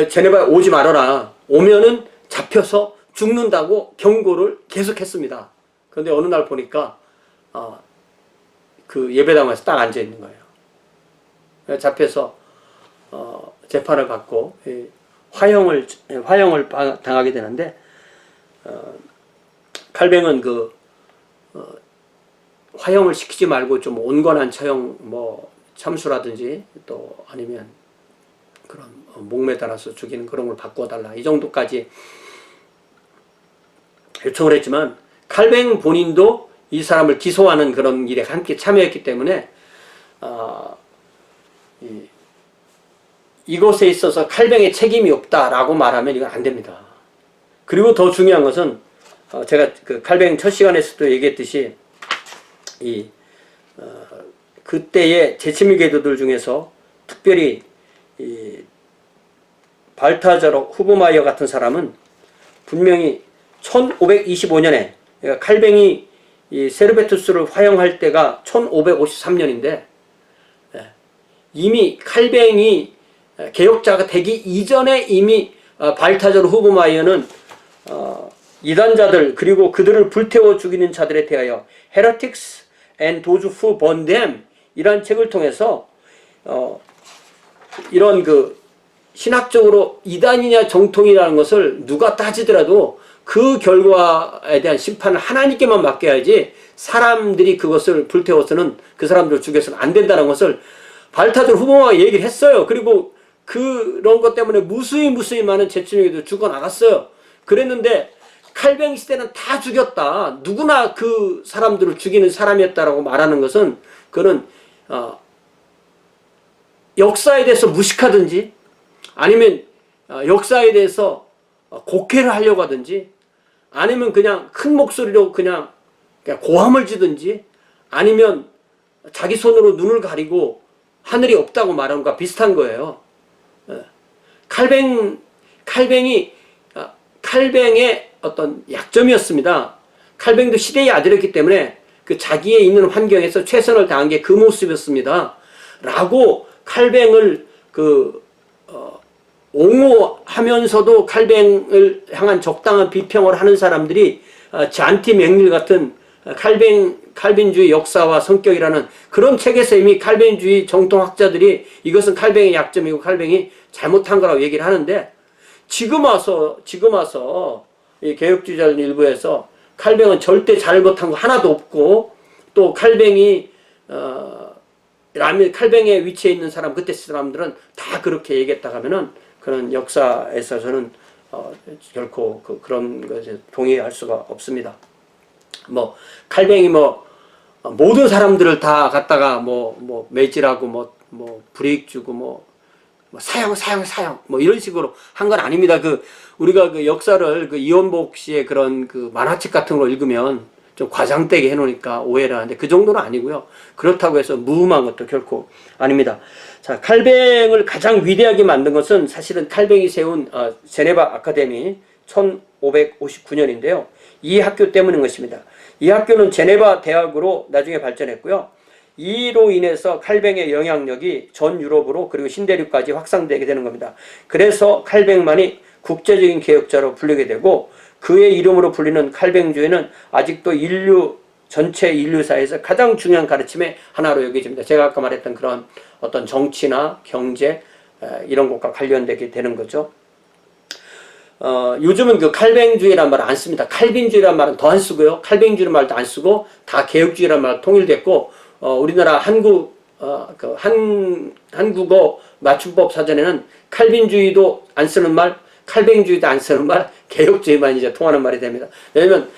제네바에 오지 말아라. 오면은 잡혀서 죽는다고 경고를 계속했습니다. 그런데 어느 날 보니까 예배당에서 딱 앉아 있는 거예요. 잡혀서 재판을 받고 화형을 당하게 되는데 칼뱅은 화형을 시키지 말고 좀 온건한 처형 참수라든지 또 아니면 그런 목매달아서 죽이는 그런 걸 바꿔달라 이 정도까지 요청을 했지만 칼뱅 본인도 이 사람을 기소하는 그런 일에 함께 참여했기 때문에 이것에 있어서 칼뱅의 책임이 없다라고 말하면 이건 안 됩니다. 그리고 더 중요한 것은 제가 그 칼뱅 첫 시간에서도 얘기했듯이 그때의 재침입교도들 중에서 특별히 이 발타자로 후보마이어 같은 사람은 분명히 1525년에 그러니까 칼뱅이 이 세르베투스를 화형할 때가 1553년인데 이미 칼뱅이 개혁자가 되기 이전에 이미 발타자로 후보마이어는 이단자들 그리고 그들을 불태워 죽이는 자들에 대하여 Heretics and those who burn them 이란 책을 통해서 이런 그 신학적으로 이단이냐 정통이라는 것을 누가 따지더라도 그 결과에 대한 심판을 하나님께만 맡겨야지 사람들이 그것을 불태워서는 그 사람들을 죽여서는 안 된다는 것을 발타자로 후보마이어가 얘기를 했어요. 그리고 그런 것 때문에 무수히 많은 재침입교도 죽어나갔어요. 그랬는데 칼뱅 시대는 다 죽였다. 누구나 그 사람들을 죽이는 사람이었다라고 말하는 것은 그는 역사에 대해서 무식하든지 아니면 역사에 대해서 곡해를 하려고 하든지 아니면 그냥 큰 목소리로 그냥 고함을 지든지 아니면 자기 손으로 눈을 가리고 하늘이 없다고 말하는 것과 비슷한 거예요. 칼뱅의 어떤 약점이었습니다. 칼뱅도 시대의 아들이었기 때문에 그 자기의 있는 환경에서 최선을 다한 게 그 모습이었습니다. 라고 칼뱅을 옹호하면서도 칼뱅을 향한 적당한 비평을 하는 사람들이 잔티 맥릴 같은 칼빈주의 역사와 성격이라는 그런 책에서 이미 칼빈주의 정통학자들이 이것은 칼뱅의 약점이고 칼뱅이 잘못한 거라고 얘기를 하는데 지금 와서 이 개혁주의자들 일부에서 칼뱅은 절대 잘못한 거 하나도 없고 또 칼뱅이 칼뱅의 위치에 있는 사람 그때 사람들은 다 그렇게 얘기했다 하면은 그런 역사에서 저는 결코 그런 것에 동의할 수가 없습니다. 칼뱅이 모든 사람들을 다 갖다가 매질하고 불이익 주고 사형 이런 식으로 한 건 아닙니다. 우리가 그 역사를 이원복 씨의 그런 만화책 같은 걸 읽으면 좀 과장되게 해놓으니까 오해를 하는데 그 정도는 아니고요. 그렇다고 해서 무음한 것도 결코 아닙니다. 자, 칼뱅을 가장 위대하게 만든 것은 사실은 칼뱅이 세운 제네바 아카데미 1559년인데요. 이 학교 때문인 것입니다. 이 학교는 제네바 대학으로 나중에 발전했고요. 이로 인해서 칼뱅의 영향력이 전 유럽으로 그리고 신대륙까지 확산되게 되는 겁니다. 그래서 칼뱅만이 국제적인 개혁자로 불리게 되고 그의 이름으로 불리는 칼뱅주의는 아직도 전체 인류사에서 가장 중요한 가르침의 하나로 여겨집니다. 제가 아까 말했던 그런 어떤 정치나 경제 이런 것과 관련되게 되는 거죠. 요즘은 칼뱅주의란 말을 안 씁니다. 칼빈주의란 말은 더 안 쓰고요. 칼뱅주의란 말도 안 쓰고 다 개혁주의란 말 통일됐고 우리나라 한국어 맞춤법 사전에는 칼빈주의도 안 쓰는 말, 칼뱅주의도 안 쓰는 말, 개혁주의만 이제 통하는 말이 됩니다. 왜냐면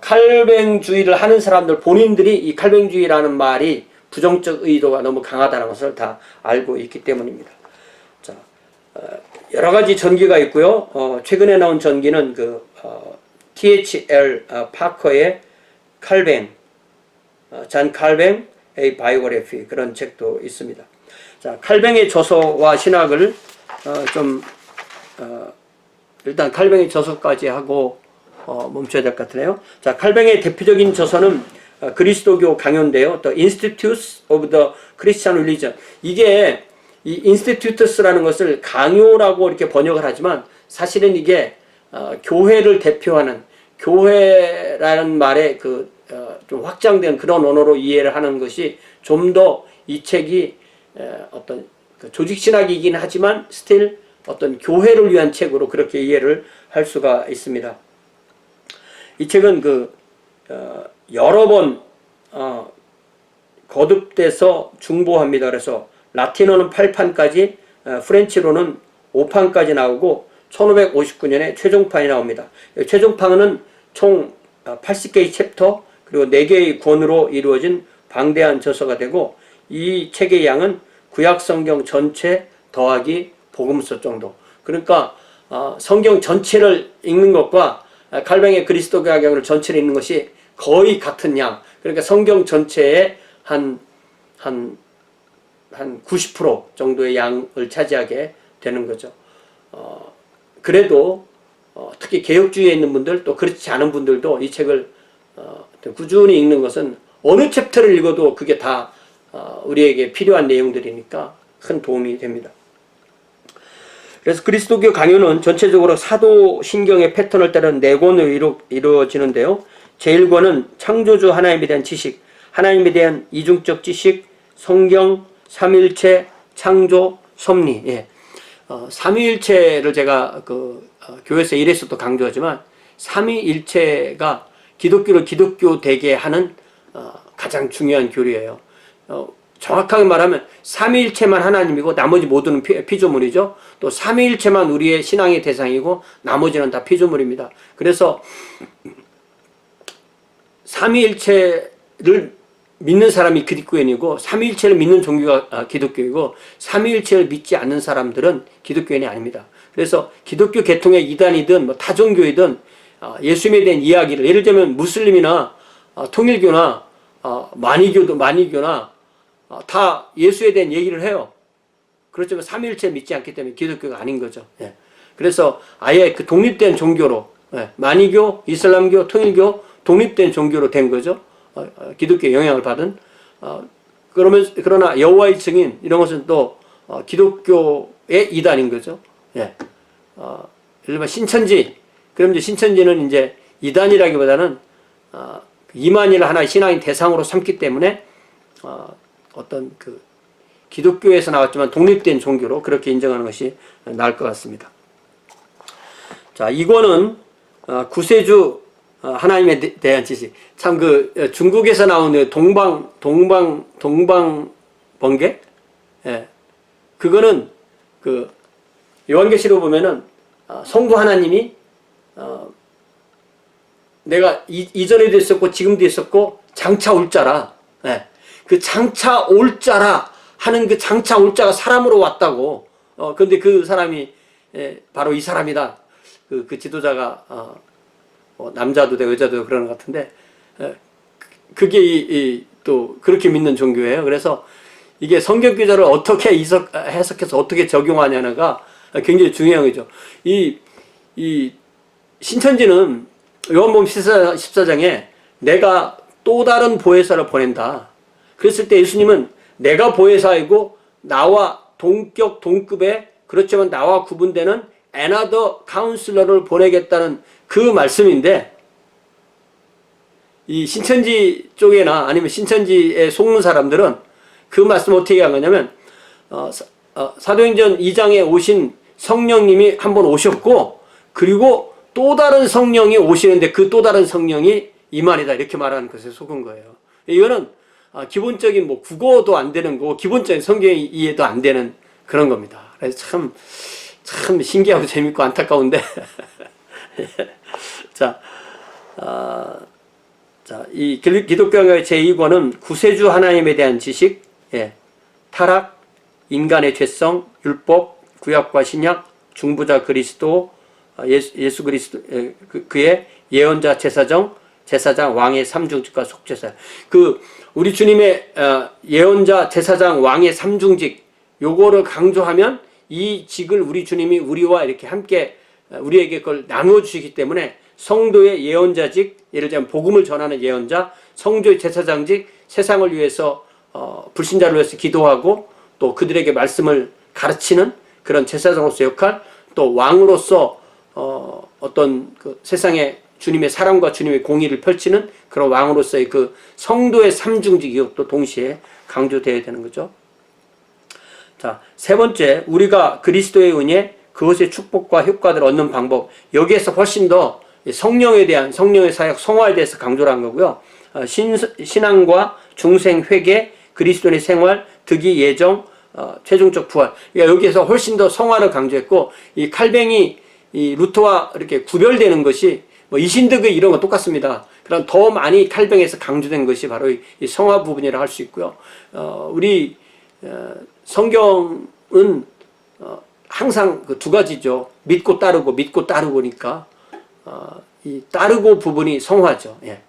칼뱅주의를 하는 사람들 본인들이 이 칼뱅주의라는 말이 부정적 의도가 너무 강하다는 것을 다 알고 있기 때문입니다. 자, 여러 가지 전기가 있고요. 최근에 나온 전기는 T.H.L. 파커의 칼뱅, 잔 칼뱅 A 바이오그래피 그런 책도 있습니다. 자, 칼뱅의 저서와 신학을 일단 칼뱅의 저서까지 하고 멈춰야 될 것 같으네요. 자, 칼뱅의 대표적인 저서는 그리스도교 강요인데요. The Institutes of the Christian Religion. 이게 이 Institutes라는 것을 강요라고 이렇게 번역을 하지만 사실은 이게 교회를 대표하는 교회라는 말의 좀 확장된 그런 언어로 이해를 하는 것이 좀 더 이 책이 어떤 조직신학이긴 하지만 스틸 어떤 교회를 위한 책으로 그렇게 이해를 할 수가 있습니다. 이 책은 여러 번 거듭돼서 중보합니다. 그래서 라틴어는 8판까지 프렌치로는 5판까지 나오고 1559년에 최종판이 나옵니다. 최종판은 총 80개의 챕터 그리고 4개의 권으로 이루어진 방대한 저서가 되고 이 책의 양은 구약성경 전체 더하기 복음서 정도. 그러니까 성경 전체를 읽는 것과 칼뱅의 그리스도교의 경우를 전체를 읽는 것이 거의 같은 양. 그러니까 성경 전체의 한 90% 정도의 양을 차지하게 되는 거죠. 그래도 특히 개혁주의에 있는 분들 또 그렇지 않은 분들도 이 책을 꾸준히 읽는 것은 어느 챕터를 읽어도 그게 다 우리에게 필요한 내용들이니까 큰 도움이 됩니다. 그래서 그리스도교 강요는 전체적으로 사도신경의 패턴을 따른 4권으로 이루어지는데요. 제1권은 창조주 하나님에 대한 지식, 하나님에 대한 이중적 지식, 성경, 삼위일체, 창조, 섭리. 예. 삼위일체를 제가 교회에서 일해서도 강조하지만 삼위일체가 기독교를 기독교 되게 하는 가장 중요한 교리예요. 정확하게 말하면 삼위일체만 하나님이고 나머지 모두는 피조물이죠. 또 삼위일체만 우리의 신앙의 대상이고 나머지는 다 피조물입니다. 그래서 삼위일체를 믿는 사람이 그리스도인이고 삼위일체를 믿는 종교가 기독교이고 삼위일체를 믿지 않는 사람들은 기독교인이 아닙니다. 그래서 기독교 계통의 이단이든 뭐 타종교이든 예수님에 대한 이야기를 예를 들면 무슬림이나 통일교나 마니교나 다 예수에 대한 얘기를 해요. 그렇지만 삼위일체 믿지 않기 때문에 기독교가 아닌 거죠. 예. 그래서 아예 그 독립된 종교로 마니교, 이슬람교, 통일교 독립된 종교로 된 거죠. 기독교의 영향을 받은. 그러나 여호와의 증인 이런 것은 또 기독교의 이단인 거죠. 예. 예를 들면 신천지. 그럼 이제 신천지는 이제 이단이라기보다는 이만희를 하나의 신앙의 대상으로 삼기 때문에 어떤 그 기독교에서 나왔지만 독립된 종교로 그렇게 인정하는 것이 나을 것 같습니다. 자, 이거는 구세주 하나님에 대한 지식. 참 중국에서 나오는 동방번개? 예. 그거는 요한계시록 보면은 성부 하나님이 내가 이전에도 있었고 지금도 있었고 장차 올 자라. 예. 그 장차 올 자라 하는 그 장차 올 자가 사람으로 왔다고. 근데 그 사람이 바로 이 사람이다. 그 지도자가 남자도 되고 여자도 되고 그러는 것 같은데 그게 또 그렇게 믿는 종교예요. 그래서 이게 성경 구절을 어떻게 해석해서 어떻게 적용하냐가 굉장히 중요한 거죠. 이 신천지는 요한복음 14장에 내가 또 다른 보혜사를 보낸다. 그랬을 때 예수님은 내가 보혜사이고 나와 동격 동급의 그렇지만 나와 구분되는 another counselor를 보내겠다는 그 말씀인데 이 신천지 쪽에나 아니면 신천지에 속는 사람들은 그 말씀을 어떻게 한 거냐면 사도행전 2장에 오신 성령님이 한 번 오셨고 그리고 또 다른 성령이 오시는데 그 또 다른 성령이 이만희다 이렇게 말하는 것에 속은 거예요. 이거는 기본적인 뭐 국어도 안 되는 거고 기본적인 성경 이해도 안 되는 그런 겁니다. 그래서 참 신기하고 재밌고 안타까운데 자, 이 기독교의 제2권은 구세주 하나님에 대한 지식, 타락, 인간의 죄성, 율법, 구약과 신약, 중보자 그리스도, 예수 그리스도, 그의 예언자 제사장, 왕의 삼중직과 속죄사. 우리 주님의 예언자, 제사장, 왕의 삼중직, 요거를 강조하면 이 직을 우리 주님이 우리와 이렇게 함께 우리에게 그걸 나누어 주시기 때문에 성도의 예언자직, 예를 들면 복음을 전하는 예언자, 성도의 제사장직, 세상을 위해서 불신자를 위해서 기도하고 또 그들에게 말씀을 가르치는 그런 제사장으로서 역할, 또 왕으로서 어떤 세상에 주님의 사랑과 주님의 공의를 펼치는 그런 왕으로서의 그 성도의 삼중직이 또 동시에 강조되어야 되는 거죠. 자, 세 번째, 우리가 그리스도의 은혜, 그것의 축복과 효과들을 얻는 방법. 여기에서 훨씬 더 성령에 대한, 성령의 사역, 성화에 대해서 강조를 한 거고요. 신앙과 중생, 회개, 그리스도의 생활, 득이, 예정, 최종적 부활. 그러니까 여기에서 훨씬 더 성화를 강조했고, 이 칼뱅이 이 루터와 이렇게 구별되는 것이 뭐 이신득의 이런 거 똑같습니다. 그런 더 많이 칼뱅에서 강조된 것이 바로 이 성화 부분이라 할 수 있고요. 우리 성경은 항상 그 두 가지죠. 믿고 따르고 믿고 따르고니까 이 따르고 부분이 성화죠. 예,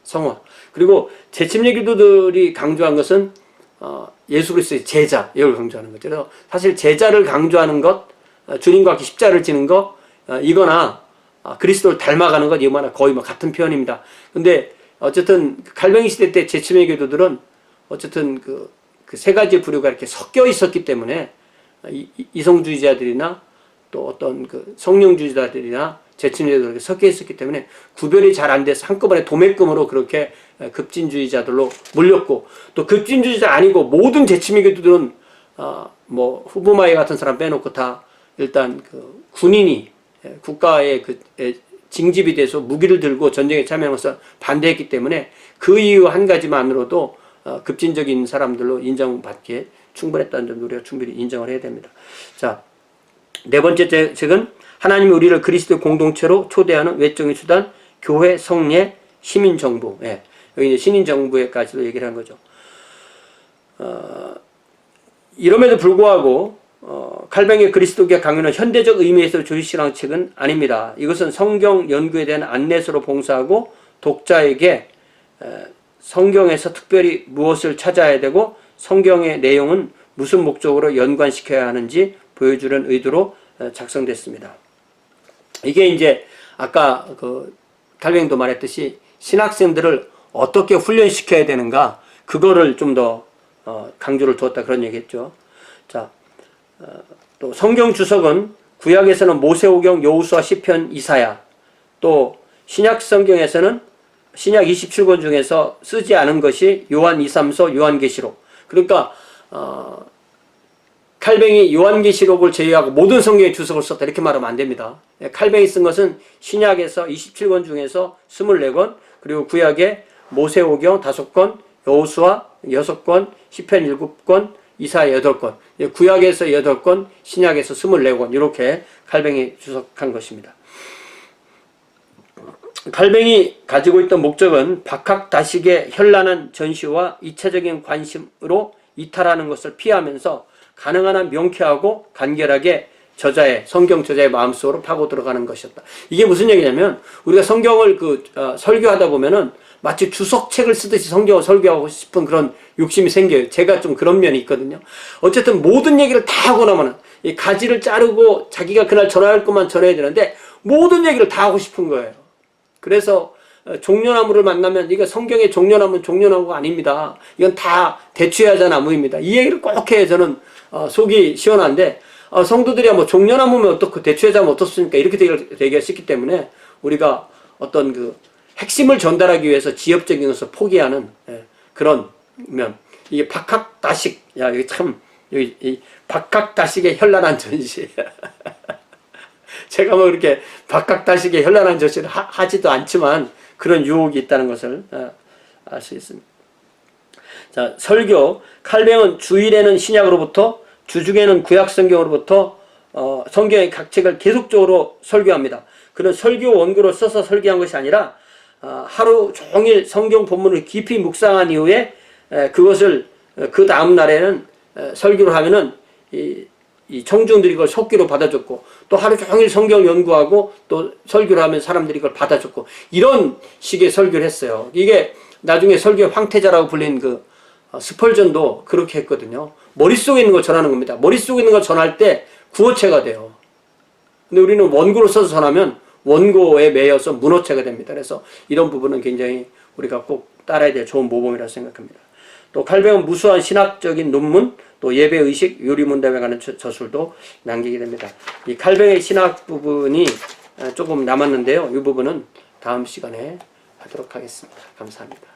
성화. 그리고 재침례 기도들이 강조한 것은 예수 그리스도의 제자, 이걸 강조하는 거죠. 그래서 사실 제자를 강조하는 것, 주님과 같이 십자를 지는 것, 이거나 그리스도를 닮아가는 것, 이거나 거의 뭐 같은 표현입니다. 근데 어쨌든 칼뱅이 시대 때 재침례 기도들은 어쨌든 그 세 가지 부류가 이렇게 섞여 있었기 때문에 이성주의자들이나 또 어떤 그 성령주의자들이나 재침례자들이 섞여 있었기 때문에 구별이 잘 안 돼서 한꺼번에 도매금으로 그렇게 급진주의자들로 몰렸고, 또 급진주의자 아니고 모든 재침례 기도들은 뭐 후보마이 같은 사람 빼놓고 다 일단 그 군인이 국가의 그 징집이 돼서 무기를 들고 전쟁에 참여하면서 반대했기 때문에 그 이유 한 가지만으로도 급진적인 사람들로 인정받기에 충분했다는 점도 우리가 충분히 인정을 해야 됩니다. 자, 네 번째 책은 하나님이 우리를 그리스도 공동체로 초대하는 외적인 수단, 교회, 성례, 시민정부. 예, 여기 이제 신인정부에까지도 얘기를 한 거죠. 이럼에도 불구하고 칼뱅의 그리스도교의 강요는 현대적 의미에서 주일신앙 책은 아닙니다. 이것은 성경 연구에 대한 안내서로 봉사하고 독자에게 성경에서 특별히 무엇을 찾아야 되고 성경의 내용은 무슨 목적으로 연관시켜야 하는지 보여주는 의도로 작성됐습니다. 이게 이제 아까 그 칼뱅도 말했듯이 신학생들을 어떻게 훈련시켜야 되는가, 그거를 좀 더 강조를 두었다, 그런 얘기했죠. 자, 또 성경 주석은 구약에서는 모세오경, 여호수아, 시편, 이사야, 또 신약 성경에서는 신약 27권 중에서 쓰지 않은 것이 요한 2, 3서, 요한계시록. 그러니까 칼뱅이 요한계시록을 제외하고 모든 성경의 주석을 썼다, 이렇게 말하면 안 됩니다. 칼뱅이 쓴 것은 신약에서 27권 중에서 24권, 그리고 구약에 모세오경 5권, 여호수아 6권, 시편 7권, 이사야 8권, 구약에서 8권, 신약에서 24권, 이렇게 칼뱅이 주석한 것입니다. 칼뱅이 가지고 있던 목적은 박학다식의 현란한 전시와 이차적인 관심으로 이탈하는 것을 피하면서 가능한 한 명쾌하고 간결하게 성경 저자의 마음속으로 파고 들어가는 것이었다. 이게 무슨 얘기냐면, 우리가 성경을 설교하다 보면은 마치 주석책을 쓰듯이 성경을 설교하고 싶은 그런 욕심이 생겨요. 제가 좀 그런 면이 있거든요. 어쨌든 모든 얘기를 다 하고 나면은 이 가지를 자르고 자기가 그날 전할 것만 전해야 되는데 모든 얘기를 다 하고 싶은 거예요. 그래서 종려나무를 만나면 이거 성경의 종려나무는 종려나무가 아닙니다. 이건 다 대추야자 나무입니다. 이 얘기를 꼭 해야 저는 속이 시원한데, 성도들이야 뭐 종려나무면 어떻고 대추야자면 어떻습니까? 이렇게 얘기할 수 있기 때문에 우리가 어떤 그 핵심을 전달하기 위해서 지엽적인 것을 포기하는 그런 면. 이게 박학다식, 야, 이게 참, 이 박학다식의 현란한 전시. 제가 뭐 그렇게 박학다식의 현란한 전시를 하지도 않지만 그런 유혹이 있다는 것을 알 수 있습니다. 자, 설교. 칼뱅은 주일에는 신약으로부터, 주중에는 구약 성경으로부터 성경의 각 책을 계속적으로 설교합니다. 그런 설교 원고를 써서 설교한 것이 아니라 하루 종일 성경 본문을 깊이 묵상한 이후에 그것을 그 다음 날에는 설교를 하면은 이 청중들이 그걸 속기로 받아줬고, 또 하루 종일 성경 연구하고 또 설교를 하면 사람들이 그걸 받아줬고, 이런 식의 설교를 했어요. 이게 나중에 설교의 황태자라고 불린 그 스펄전도 그렇게 했거든요. 머릿속에 있는 걸 전하는 겁니다. 머릿속에 있는 걸 전할 때 구어체가 돼요. 근데 우리는 원고를 써서 전하면 원고에 매여서 문어체가 됩니다. 그래서 이런 부분은 굉장히 우리가 꼭 따라야 될 좋은 모범이라고 생각합니다. 또 칼뱅은 무수한 신학적인 논문, 또 예배의식, 요리문답에 관한 저술도 남기게 됩니다. 이 칼뱅의 신학 부분이 조금 남았는데요. 이 부분은 다음 시간에 하도록 하겠습니다. 감사합니다.